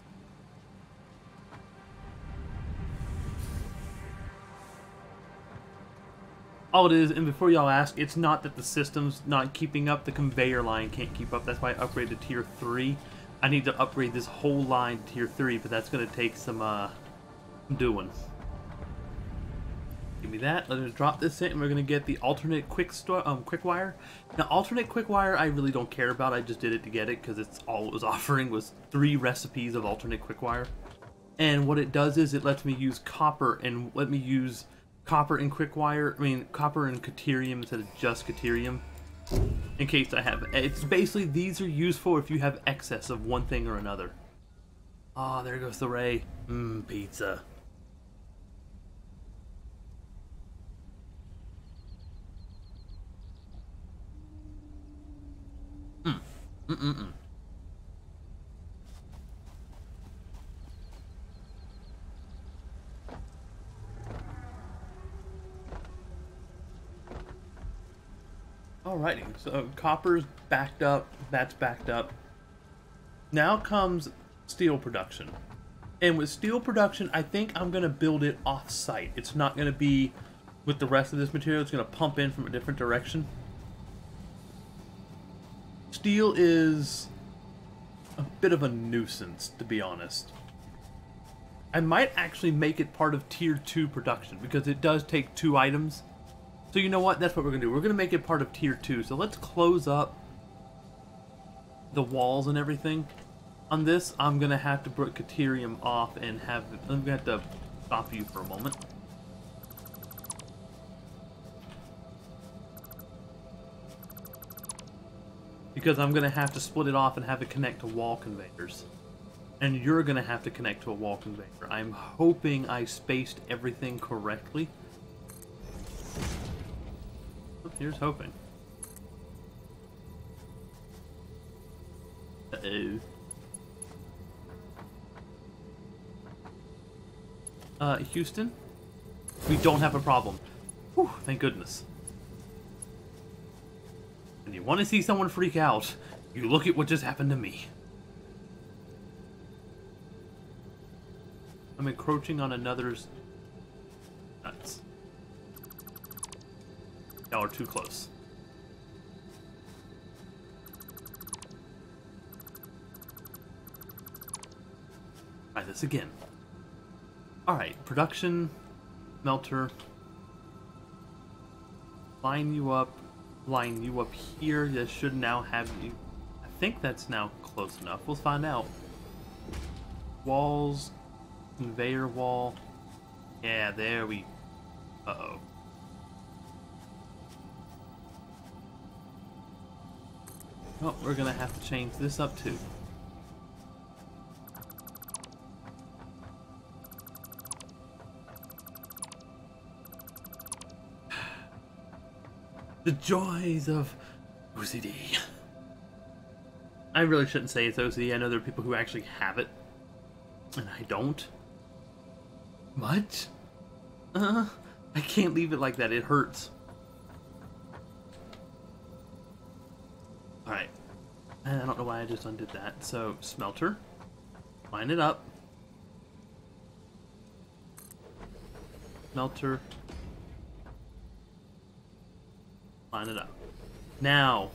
All it is, and before y'all ask, it's not that the system's not keeping up, the conveyor line can't keep up. That's why I upgraded to tier 3. I need to upgrade this whole line to tier 3, but that's going to take some doing. Give me that. Let's drop this in, and we're going to get the alternate Quickwire. Now, alternate Quickwire, I really don't care about. I just did it to get it, because it's all it was offering was 3 recipes of alternate Quickwire. And what it does is it lets me use copper, and let me use copper and Quickwire, copper and Caterium instead of just Caterium, in case I have, it's basically, these are useful if you have excess of one thing or another. Ah, there goes the ray. Pizza. Alrighty, so copper's backed up, that's backed up. Now comes steel production. And with steel production, I think I'm going to build it off-site. It's not going to be with the rest of this material, it's going to pump in from a different direction. Steel is a bit of a nuisance, to be honest. I might actually make it part of tier 2 production, because it does take 2 items. So you know what? That's what we're going to do. We're going to make it part of tier 2. So let's close up the walls and everything. On this, I'm going to have to put Caterium off and have... I'm going to have to stop you for a moment. Because I'm going to have to split it off and have it connect to wall conveyors. And you're going to have to connect to a wall conveyor. I'm hoping I spaced everything correctly. Here's hoping. Uh-oh. Houston? We don't have a problem. Whew, thank goodness. When you want to see someone freak out, you look at what just happened to me. I'm encroaching on another's nuts. Y'all are too close. Try this again. Alright, production, melter. Line you up here. This should now have you. I think that's now close enough. We'll find out. Walls. Conveyor wall. Yeah, there we... Uh-oh. Oh, we're gonna have to change this up too. The joys of OCD. I really shouldn't say it's OCD. I know there are people who actually have it. And I don't. What? I can't leave it like that. It hurts. Alright. I don't know why I just undid that. So, smelter. Line it up. Smelter. Line it up. Now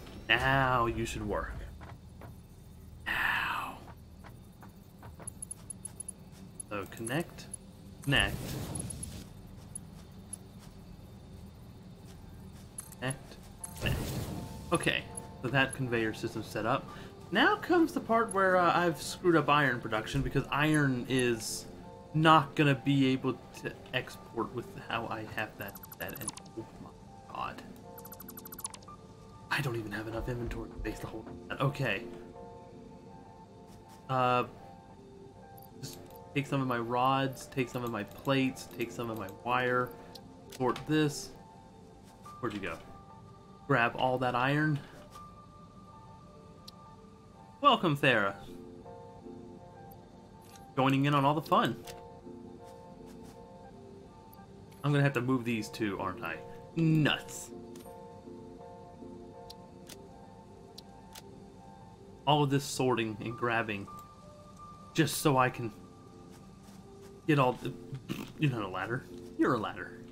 you should work. Now. So, connect. Connect. Okay, so that conveyor system's set up. Now comes the part where I've screwed up iron production, because iron is not gonna be able to export with how I have that and oh my god. I don't even have enough inventory space to hold that. Okay. Just take some of my rods, take some of my plates, take some of my wire, sort this. Where'd you go? Grab all that iron. Welcome, Thera. Joining in on all the fun. I'm gonna have to move these too, aren't I? Nuts. All of this sorting and grabbing just so I can get all the... You're not a ladder. You're a ladder.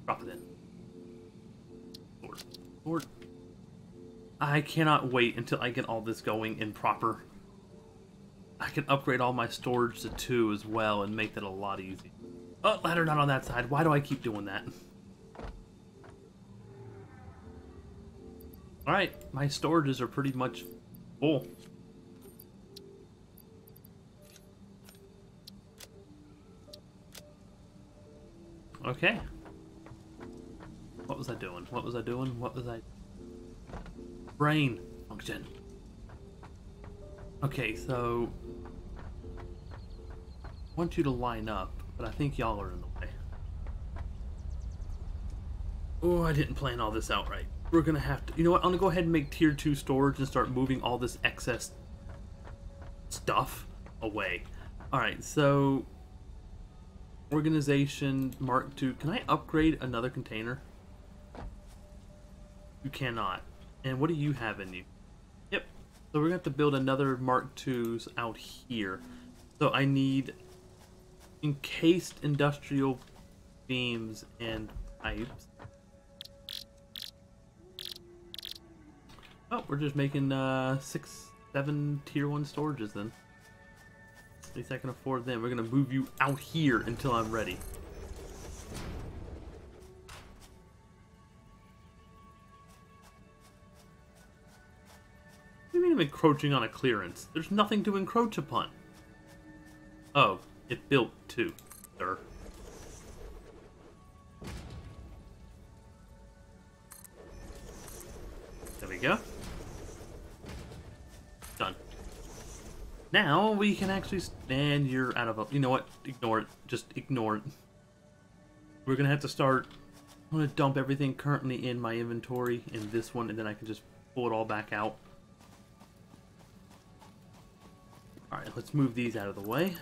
Drop it in. Lord. I cannot wait until I get all this going in proper. I can upgrade all my storage to 2 as well and make that a lot easier. Oh, ladder not on that side. Why do I keep doing that? Alright, my storages are pretty much full. Okay. What was I doing? What was I doing? What was I... Brain function. Okay, so... I want you to line up, but I think y'all are in the way. Oh, I didn't plan all this out right. We're gonna have to... You know what? I'm gonna go ahead and make tier 2 storage and start moving all this excess stuff away. Alright, so... Organization, Mark II. Can I upgrade another container? You cannot. And what do you have in you? Yep. So we're gonna have to build another Mark IIs out here. So I need encased industrial beams and pipes. Oh, we're just making 6, 7 tier 1 storages then. At least I can afford them. We're gonna move you out here until I'm ready. What do you mean I'm encroaching on a clearance? There's nothing to encroach upon. Oh, it built too, sir. There we go. Done. Now we can actually stand. You're out of a. You know what? Ignore it. Just ignore it. We're gonna have to start. I'm gonna dump everything currently in my inventory in this one, and then I can just pull it all back out. Alright, let's move these out of the way.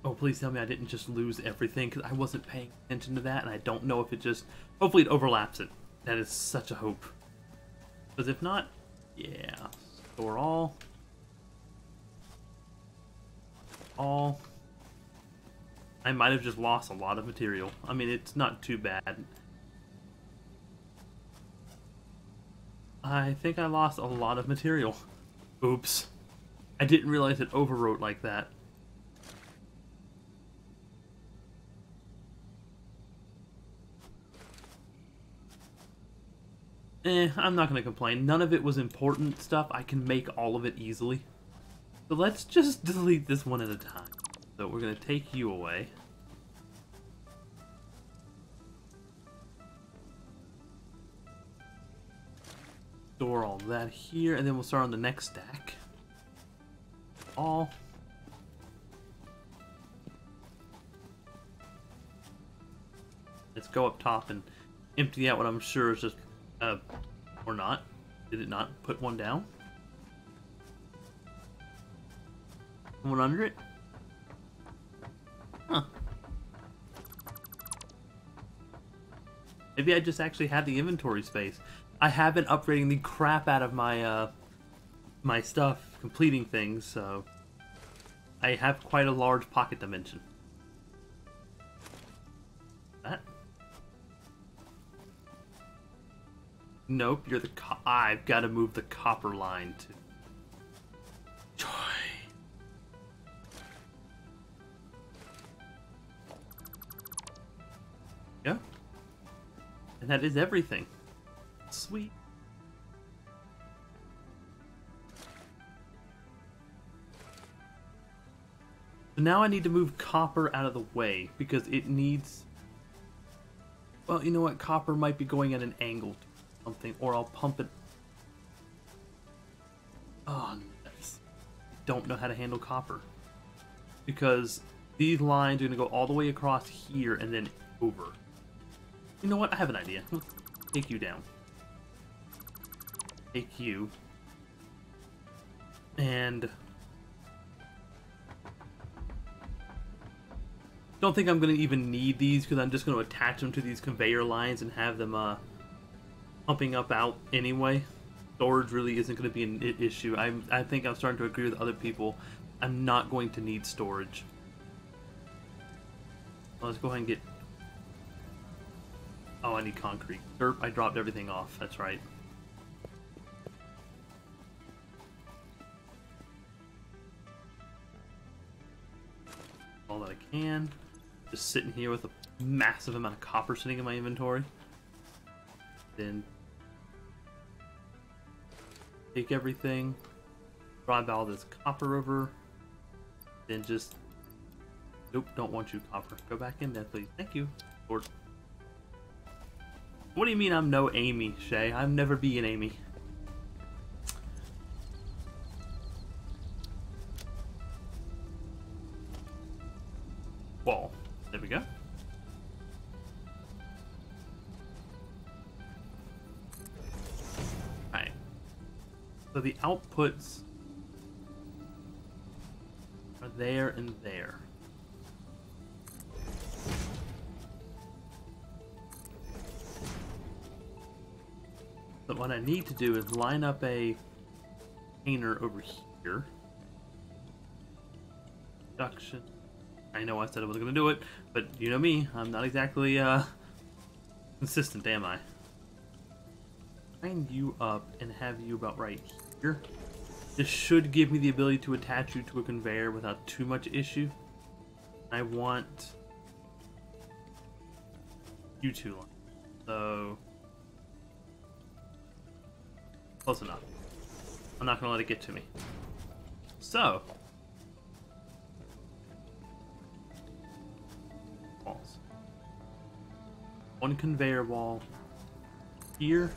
Oh, please tell me I didn't just lose everything, because I wasn't paying attention to that, and I don't know if it just... Hopefully it overlaps it. That is such a hope. Because if not, yeah. Store all. All. I might have just lost a lot of material. I mean, it's not too bad. I think I lost a lot of material. Oops. I didn't realize it overwrote like that. I'm not gonna complain. None of it was important stuff. I can make all of it easily. So let's just delete this one at a time. So we're gonna take you away. Store all that here, and then we'll start on the next stack. All. Let's go up top and empty out what I'm sure is just, or not. Did it not put one down? One under it? Huh. Maybe I just actually had the inventory space. I have been upgrading the crap out of my my stuff, completing things, so I have quite a large pocket dimension. That? Nope, you're the I've got to move the copper line to... Joy. Yeah. And that is everything. Sweet. So now I need to move copper out of the way because it needs... Well, you know what? Copper might be going at an angle to something, or I'll pump it. Oh, nice. Don't know how to handle copper. Because these lines are going to go all the way across here and then over. You know what? I have an idea. Let's take you down. Take you. And... don't think I'm going to even need these because I'm just going to attach them to these conveyor lines and have them pumping up out anyway. Storage really isn't going to be an issue. I think I'm starting to agree with other people. I'm not going to need storage. Let's go ahead and get... Oh, I need concrete. Derp, I dropped everything off. That's right. All that I can. Just sitting here with a massive amount of copper sitting in my inventory. Then take everything, drive all this copper over, then just... Nope, don't want you, copper. Go back in there, please. Thank you. Lord. What do you mean I'm no Amy, Shay? I'll never be an Amy. Wall. There we go. Alright. So the outputs are there and there. But what I need to do is line up a container over here. Production. I know I said I wasn't gonna do it, but you know me, I'm not exactly consistent, am I? Line you up and have you about right here. This should give me the ability to attach you to a conveyor without too much issue. I want you two lines. So close enough. I'm not gonna let it get to me. So walls. One conveyor wall here.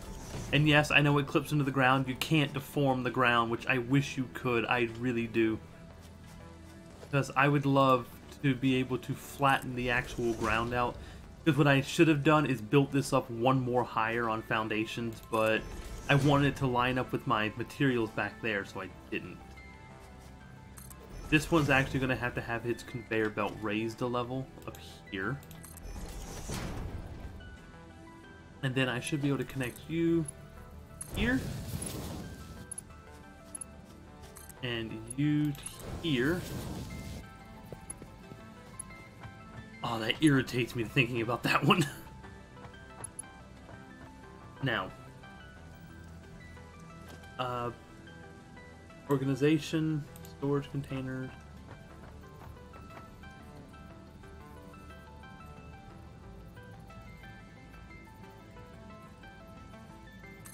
And yes, I know it clips into the ground. You can't deform the ground, which I wish you could. I really do. Because I would love to be able to flatten the actual ground out. Because what I should have done is built this up one more higher on foundations, but I wanted it to line up with my materials back there, so I didn't. This one's actually going to have its conveyor belt raised a level up here. And then I should be able to connect you here. And you to here. Oh, that irritates me thinking about that one. Now. Organization, storage containers.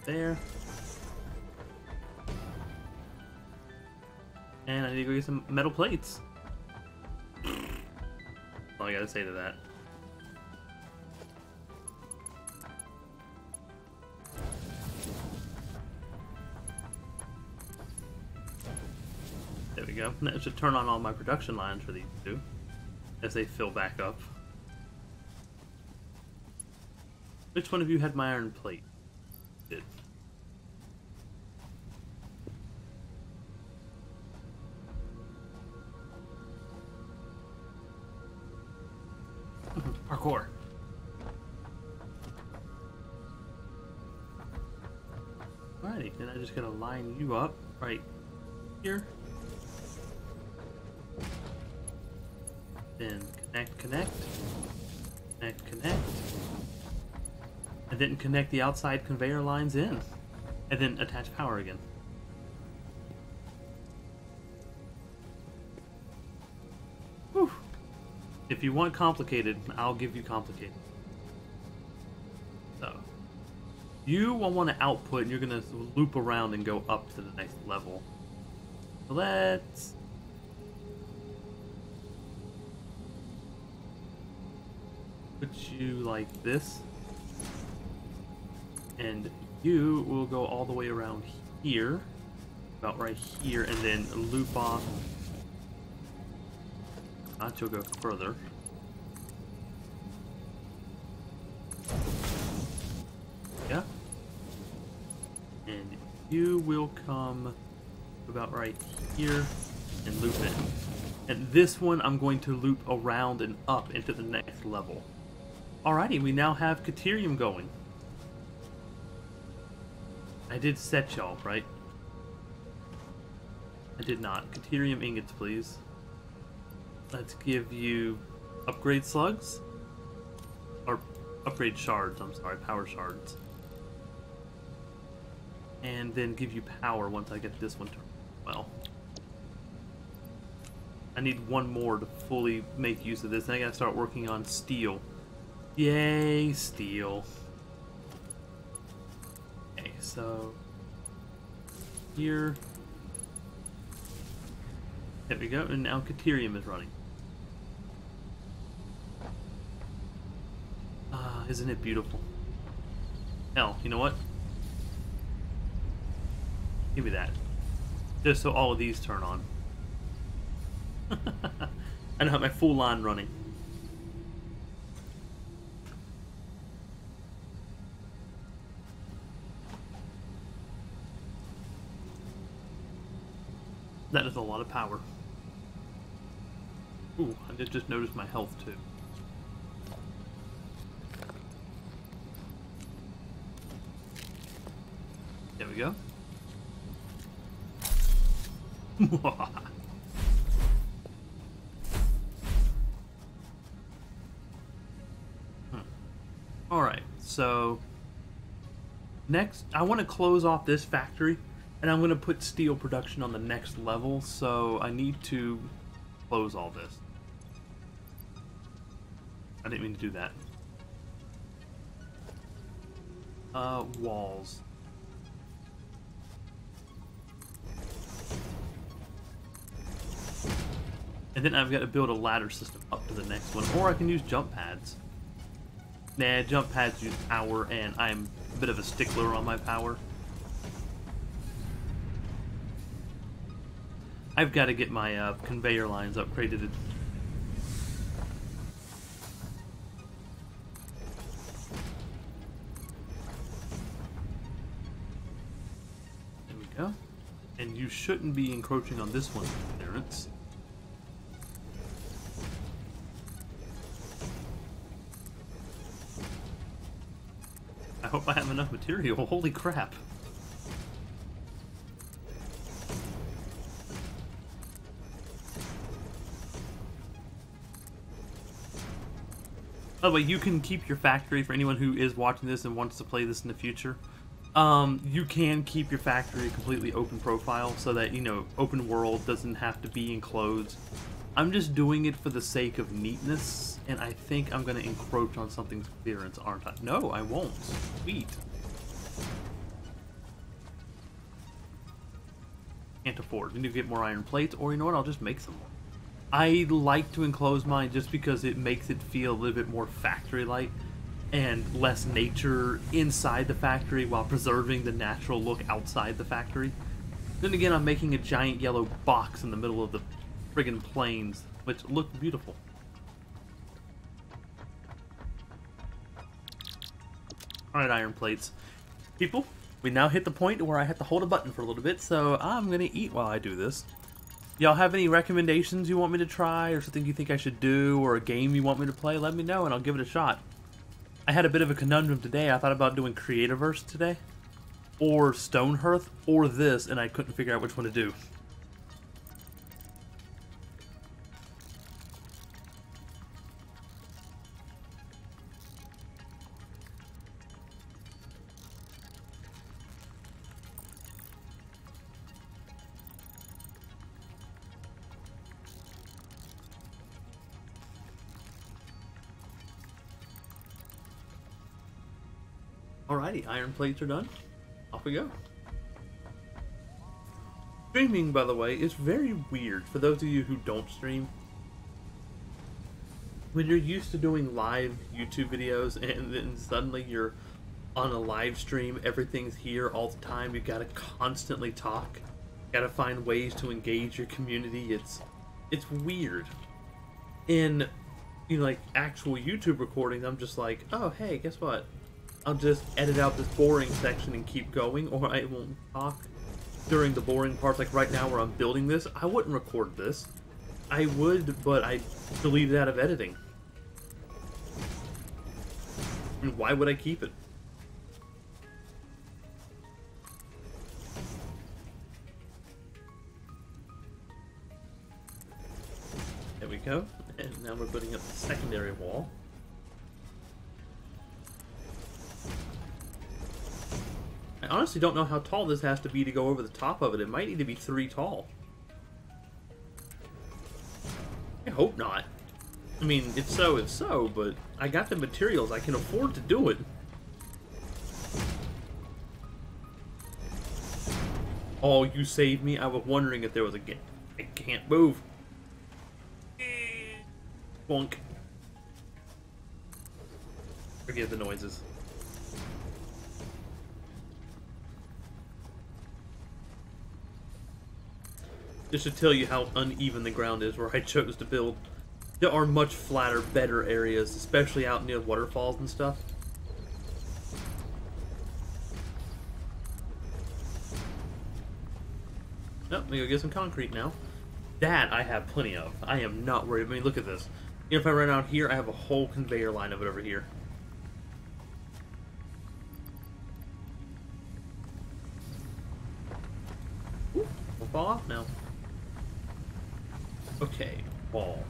There. And I need to go get some metal plates. That's all I gotta say to that. There we go. That should turn on all my production lines for these two as they fill back up. Which one of you had my iron plate? Did. Parkour. Alrighty, then I just gotta line you up right here. Then connect. And then connect the outside conveyor lines in. And then attach power again. Whew. If you want complicated, I'll give you complicated. So, you will want to output, and you're going to loop around and go up to the next level. So let's... put you like this. And you will go all the way around here. About right here, and then loop off. Not you'll go further. Yeah. And you will come about right here and loop it. And this one I'm going to loop around and up into the next level. Alrighty, we now have Caterium going. I did set y'all, right? I did not. Caterium ingots, please. Let's give you upgrade slugs. Or upgrade shards, I'm sorry, power shards. And then give you power once I get this one turned well. I need one more to fully make use of this. Then I gotta start working on steel. Yay, steel. Okay, so here. There we go, and now Caterium is running. Ah, isn't it beautiful? Hell, you know what? Give me that. Just so all of these turn on. I don't have my full line running. That is a lot of power. Ooh, I did just notice my health too. There we go. So next, I want to close off this factory, and I'm going to put steel production on the next level, so I need to close all this. I didn't mean to do that. Walls. And then I've got to build a ladder system up to the next one, or I can use jump pads. Nah, jump pads use power, and I'm a bit of a stickler on my power. I've got to get my conveyor lines upgraded. There we go. And you shouldn't be encroaching on this one's clearance. I hope I have enough material. Holy crap. By the way, you can keep your factory for anyone who is watching this and wants to play this in the future. You can keep your factory completely open profile so that, you know, open world doesn't have to be enclosed. I'm just doing it for the sake of neatness, and I think I'm going to encroach on something's clearance, aren't I? No, I won't. Sweet. Can't afford. We need to get more iron plates, or you know what, I'll just make some more. I like to enclose mine just because it makes it feel a little bit more factory-like and less nature inside the factory while preserving the natural look outside the factory. Then again, I'm making a giant yellow box in the middle of the friggin' plains, which look beautiful. Alright, iron plates. People, we now hit the point where I have to hold a button for a little bit, so I'm gonna eat while I do this. Y'all have any recommendations you want me to try, or something you think I should do, or a game you want me to play? Let me know and I'll give it a shot. I had a bit of a conundrum today. I thought about doing Creativerse today, or Stonehearth, or this, and I couldn't figure out which one to do. Alrighty, iron plates are done. Off we go. Streaming, by the way, is very weird for those of you who don't stream. When you're used to doing live YouTube videos and then suddenly you're on a live stream, everything's here all the time, you gotta constantly talk. You gotta find ways to engage your community. It's weird. In, you know, like actual YouTube recordings, I'm just like, oh hey, guess what? I'll just edit out this boring section and keep going, or I won't talk during the boring parts. Like right now where I'm building this, I wouldn't record this. I would, but I delete it out of editing. And why would I keep it? There we go. And now we're putting up the secondary wall. I honestly don't know how tall this has to be to go over the top of it. It might need to be 3 tall. I hope not. I mean, if so, but I got the materials. I can afford to do it. Oh, you saved me. I was wondering if there was a gate. I can't move. Bonk. Forgive the noises. Just to tell you how uneven the ground is where I chose to build. There are much flatter, better areas, especially out near waterfalls and stuff. Oh, let me go get some concrete now. That I have plenty of. I am not worried. I mean, look at this. You know, if I run out here, I have a whole conveyor line of it over here. Ooh, we'll fall off now. Okay, wall.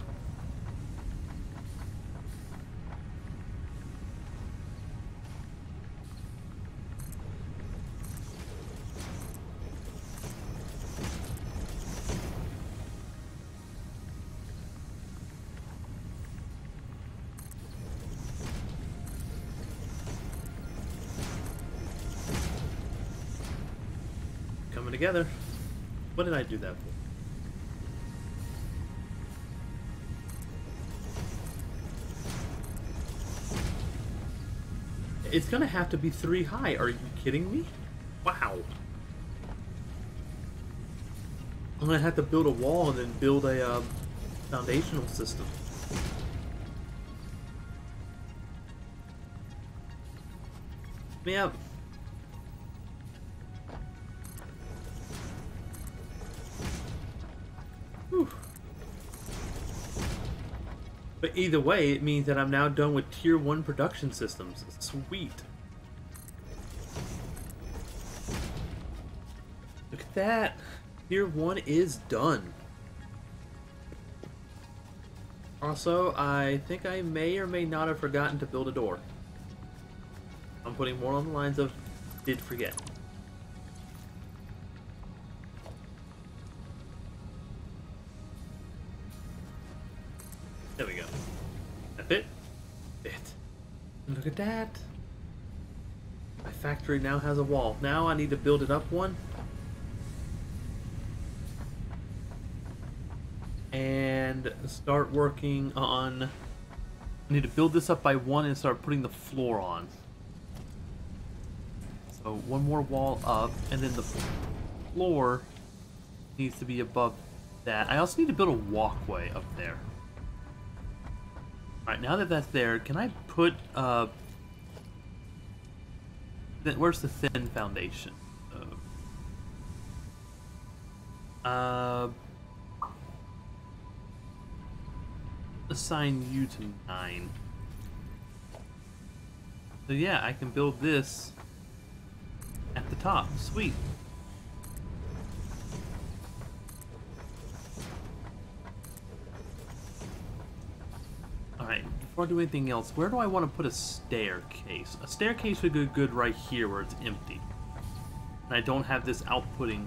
coming together. What did I do that for? It's gonna have to be 3 high. Are you kidding me? Wow. I'm gonna have to build a wall and then build a foundational system. Me up. Whew. But either way, it means that I'm now done with Tier 1 production systems. Sweet. Look at that. Tier 1 is done. Also, I think I may or may not have forgotten to build a door. I'm putting more on the lines of did forget. There we go. That fit? Fit. Look at that. My factory now has a wall. Now I need to build it up one. And start working on... I need to build this up by 1 and start putting the floor on. So 1 more wall up, and then the floor needs to be above that. I also need to build a walkway up there. Alright, now that that's there, can I put, where's the thin foundation? Assign you to 9. So yeah, I can build this at the top. Sweet. Alright, before I do anything else, where do I want to put a staircase? A staircase would go good right here where it's empty. And I don't have this outputting.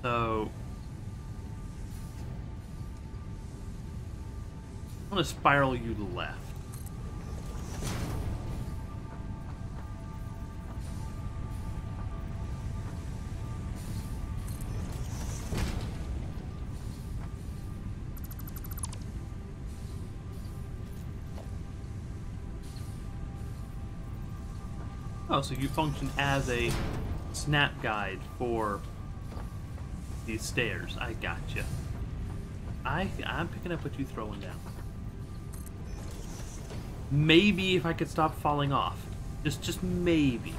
So... I'm going to spiral you left. Oh, so you function as a snap guide for these stairs. I gotcha. I'm picking up what you're throwing down. Maybe if I could stop falling off. Just maybe.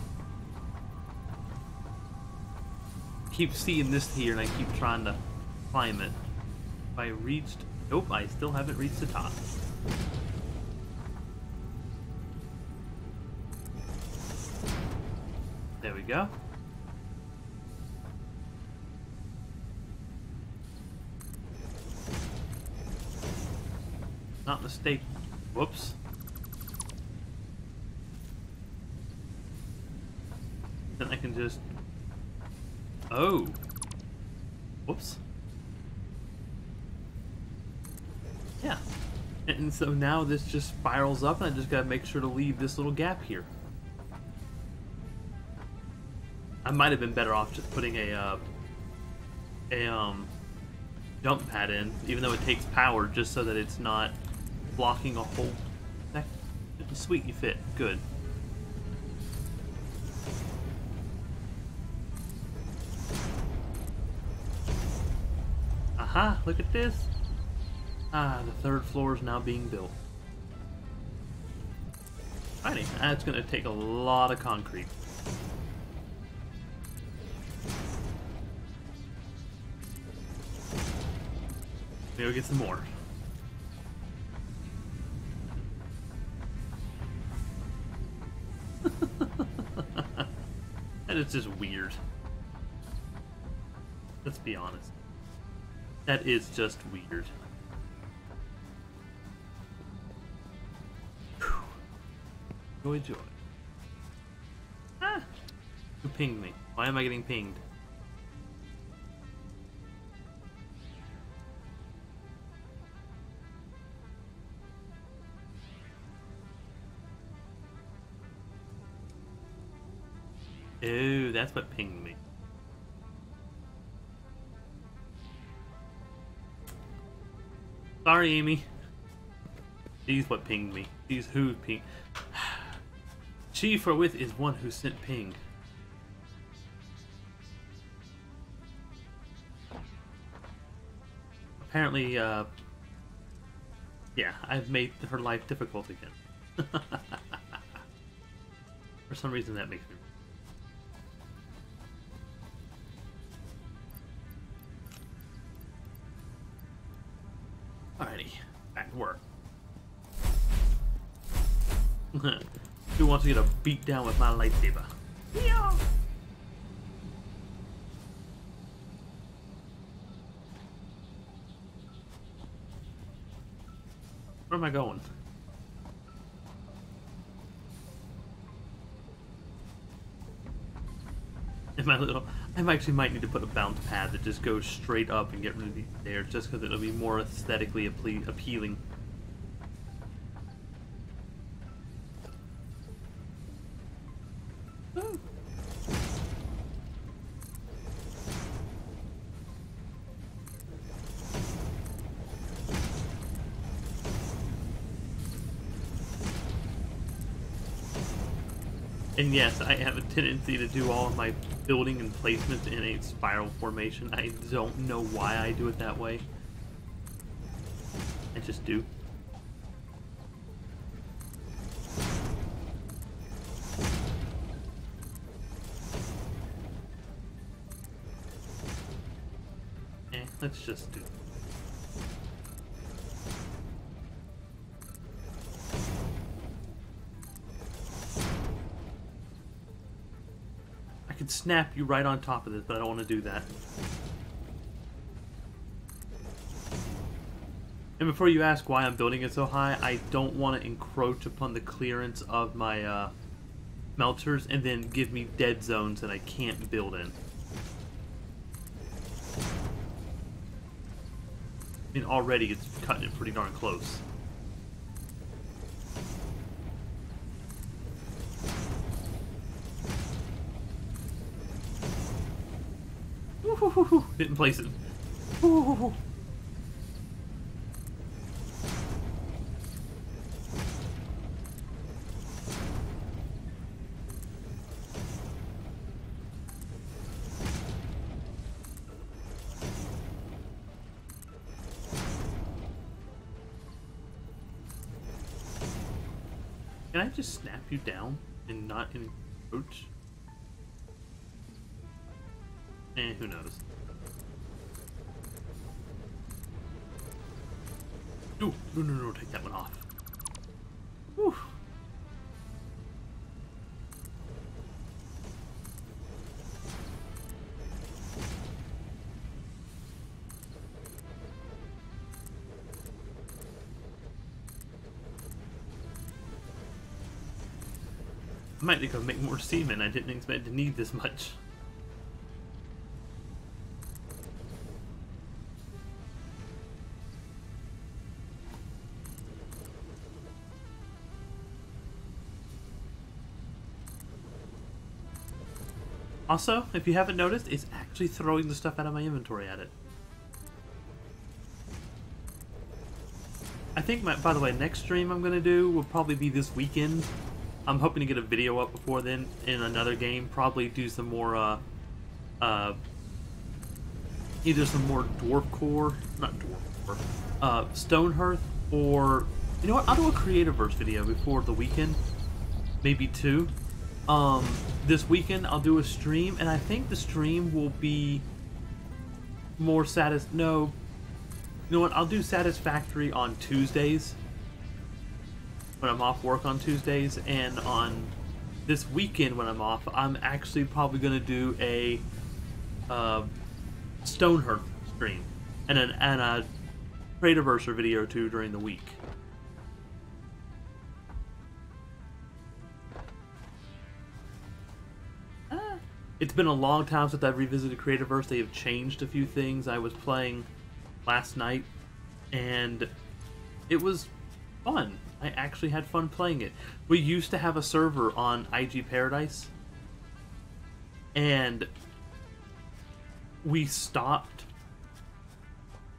Keep seeing this here and I keep trying to climb it. If I reached... Nope, I still haven't reached the top. There we go. Not mistake. Whoops. Then I can just... Oh. Whoops. Yeah. And so now this just spirals up and I just gotta make sure to leave this little gap here. I might have been better off just putting a jump pad in, even though it takes power, just so that it's not blocking a whole... Sweet, you fit. Good. Aha, look at this. Ah, the 3rd floor is now being built. Alrighty, that's going to take a lot of concrete. Maybe we'll get some more. That is just weird. Let's be honest. That is just weird. Joy, joy. Ah! Who pinged me? Why am I getting pinged? Ooh, that's what pinged me. Sorry, Amy. She's what pinged me. She's who pinged. She forthwith is one who sent ping. Apparently, yeah, I've made her life difficult again. For some reason, that makes me. Alrighty, back to work. Who wants to get a beat down with my lightsaber? Yeah. Where am I going? I actually might need to put a bounce pad that just goes straight up and get rid of these stairs, just because it'll be more aesthetically appealing. Oh. And yes, I have a tendency to do all of my building and placements in a spiral formation. I don't know why I do it that way. I just do. Let's just do. I could snap you right on top of this, but I don't want to do that. And before you ask why I'm building it so high, I don't want to encroach upon the clearance of my melters and then give me dead zones that I can't build in. I mean, already it's cutting it pretty darn close. Woo-hoo-hoo-hoo. Didn't place it. Woo-hoo-hoo. Can I just snap you down and not encroach? Who knows? Ooh, no, take that one off. Whew. I might need to go make more semen. I didn't expect to need this much. Also, if you haven't noticed, it's actually throwing the stuff out of my inventory at it. I think, by the way, next stream I'm going to do will probably be this weekend. I'm hoping to get a video up before then in another game. Probably do some more, either some more Dwarf Core, not Dwarf Core, Stone Hearth, or, you know what, I'll do a Creativeverse video before the weekend. Maybe two. This weekend I'll do a stream, and I think the stream will be more no, you know what, I'll do Satisfactory on Tuesdays, when I'm off work on Tuesdays, and on this weekend when I'm off, I'm actually probably going to do a, Stone Hearth stream, and a Creativeverse video or two during the week. It's been a long time since I've revisited Creativeverse. They have changed a few things. I was playing last night, and it was fun. I actually had fun playing it. We used to have a server on IG Paradise, and we stopped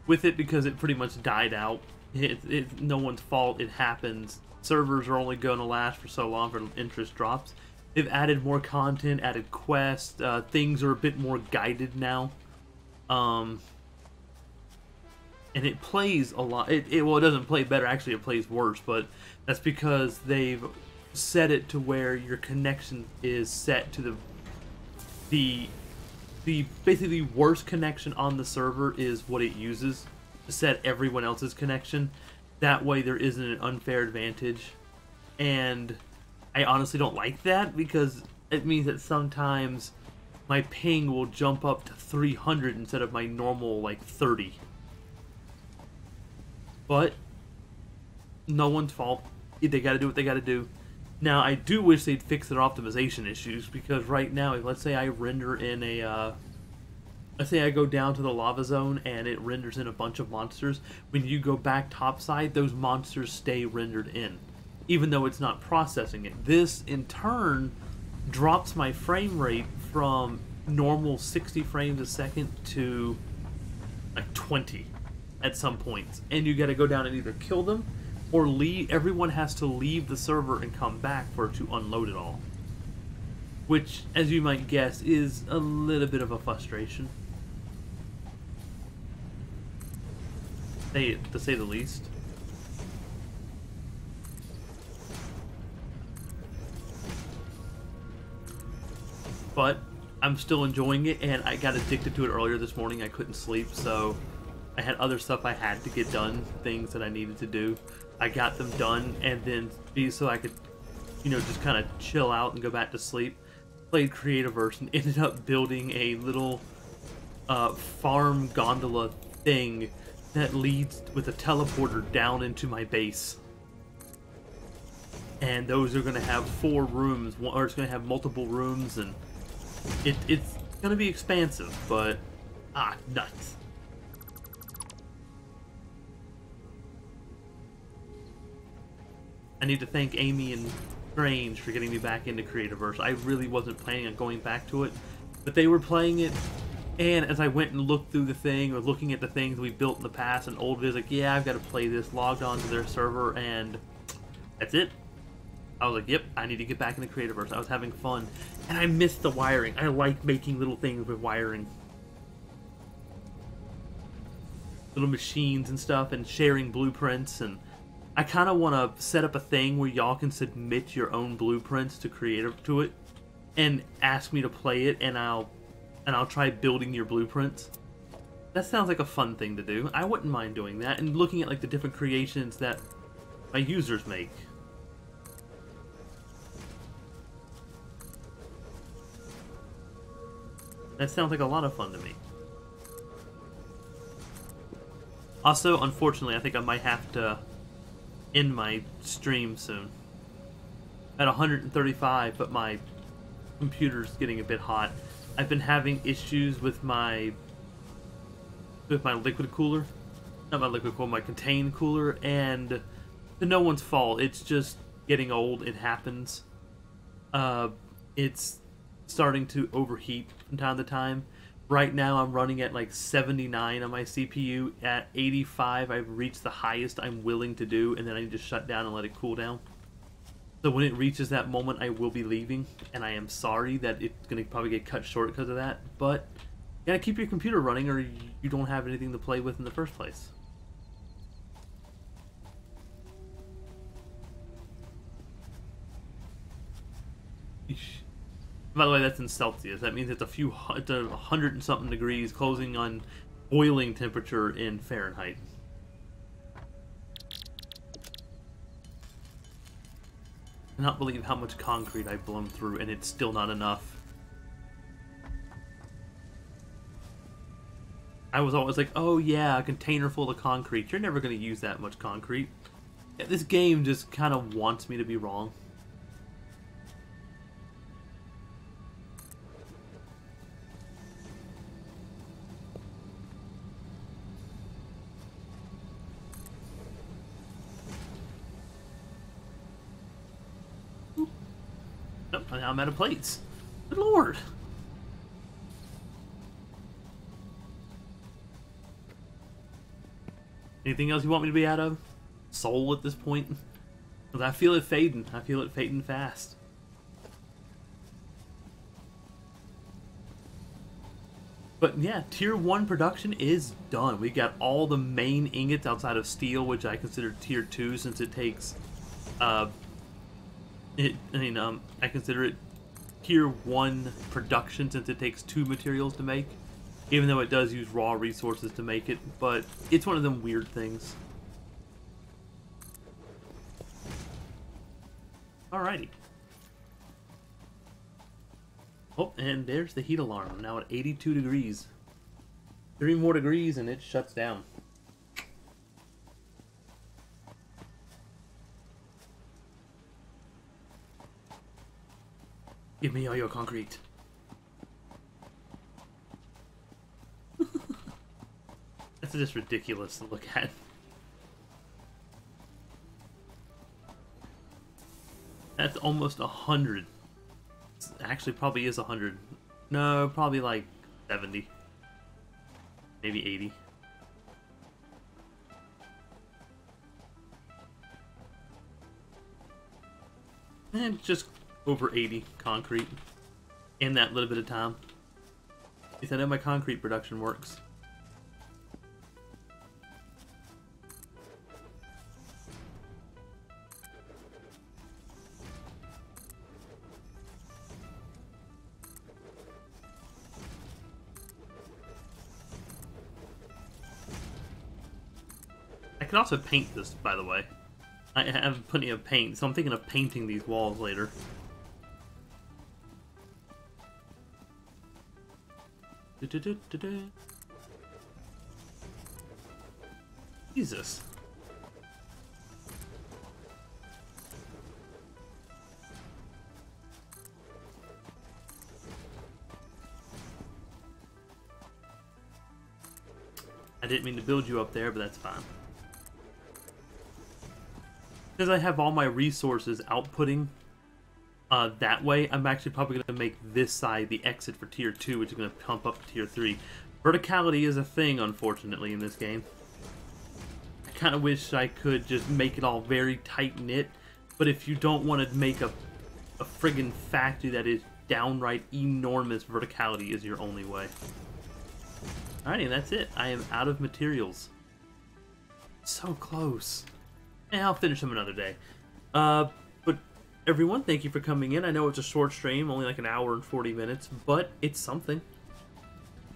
with it because it pretty much died out. It's no one's fault. It happens. Servers are only going to last for so long for interest drops. They've added more content, added quests. Things are a bit more guided now. And it plays a lot. Well, it doesn't play better. Actually, it plays worse. But that's because they've set it to where your connection is set to the basically worst connection on the server is what it uses to set everyone else's connection. That way there isn't an unfair advantage. And I honestly don't like that because it means that sometimes my ping will jump up to 300 instead of my normal like 30. But no one's fault. They gotta do what they gotta do. Now, I do wish they'd fix their optimization issues, because right now, let's say I render in a, let's say I go down to the lava zone and it renders in a bunch of monsters. When you go back topside, those monsters stay rendered in, even though it's not processing it. This, in turn, drops my frame rate from normal 60 frames a second to like 20 at some points. And you gotta go down and either kill them, or leave. Everyone has to leave the server and come back for it to unload it all. Which, as you might guess, is a little bit of a frustration. To say the least. But I'm still enjoying it, and I got addicted to it earlier this morning. I couldn't sleep, so I had other stuff I had to get done, things that I needed to do. I got them done, and then so I could, just kind of chill out and go back to sleep. Played Creativerse and ended up building a little farm gondola thing that leads with a teleporter down into my base. And those are going to have 4 rooms, or it's going to have multiple rooms, and it's going to be expansive, but nuts. I need to thank Amy and Strange for getting me back into Creativerse. I really wasn't planning on going back to it, but they were playing it, and as I went and looked through the thing, or looking at the things we built in the past, and old videos, like, yeah, I've got to play this, logged on to their server, and that's it. I was like, yep, I need to get back into Creativerse. I was having fun, and I missed the wiring. I like making little things with wiring. Little machines and stuff, and sharing blueprints, and I kind of want to set up a thing where y'all can submit your own blueprints to it, and ask me to play it, and I'll try building your blueprints. That sounds like a fun thing to do. I wouldn't mind doing that, and looking at like the different creations that my users make. That sounds like a lot of fun to me. Also, unfortunately, I think I might have to end my stream soon. At 135, but my computer's getting a bit hot. I've been having issues with my liquid cooler. Not my liquid cooler, my contained cooler, and no one's fault. It's just getting old. It happens. It's starting to overheat from time to time. Right now I'm running at like 79 on my CPU. At 85 I've reached the highest I'm willing to do, and then I just shut down and let it cool down. So when it reaches that moment, I will be leaving, and I am sorry that it's going to probably get cut short because of that, but you gotta keep your computer running or you don't have anything to play with in the first place. Eesh. By the way, that's in Celsius. That means it's a 100 and something degrees, closing on boiling temperature in Fahrenheit. I cannot believe how much concrete I've blown through, and it's still not enough. I was always like, oh yeah, a container full of concrete. You're never going to use that much concrete. Yeah, this game just kind of wants me to be wrong. Now I'm out of plates. Good lord. Anything else you want me to be out of? Soul at this point? Because I feel it fading. I feel it fading fast. But yeah, tier 1 production is done. We got all the main ingots outside of steel, which I consider tier 2 since it takes I consider it tier 1 production since it takes 2 materials to make. Even though it does use raw resources to make it, but it's one of them weird things. Alrighty. Oh, and there's the heat alarm, now at 82 degrees. 3 more degrees and it shuts down. Give me all your concrete. That's just ridiculous to look at. That's almost 100. Actually, probably is 100. No, probably like 70. Maybe 80. And just over 80 concrete in that little bit of time. At least I know my concrete production works. I can also paint this, by the way. I have plenty of paint, so I'm thinking of painting these walls later. Jesus. I didn't mean to build you up there, but that's fine. Because I have all my resources outputting that way, I'm actually probably going to make this side the exit for tier 2, which is going to pump up to tier 3. Verticality is a thing, unfortunately, in this game. I kind of wish I could just make it all very tight-knit, but if you don't want to make a friggin' factory that is downright enormous, verticality is your only way. Alrighty, and that's it. I am out of materials. So close. And I'll finish them another day. But everyone, thank you for coming in. I know it's a short stream, only like an hour and 40 minutes, but it's something.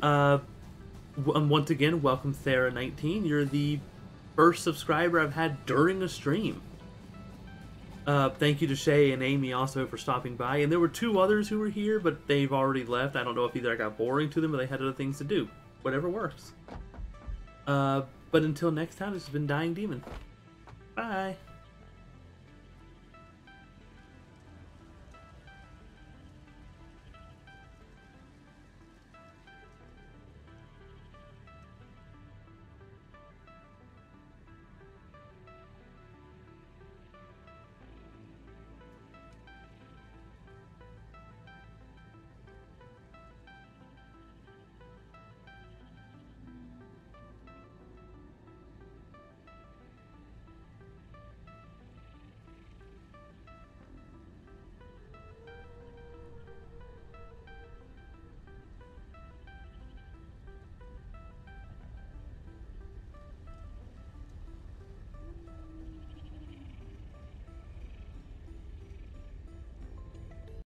Once again, welcome Thera19. You're the first subscriber I've had during a stream. Thank you to Shay and Amy also for stopping by. And there were 2 others who were here, but they've already left. I don't know if either I got boring to them or they had other things to do. Whatever works. But until next time, this has been Dying Demon. Bye.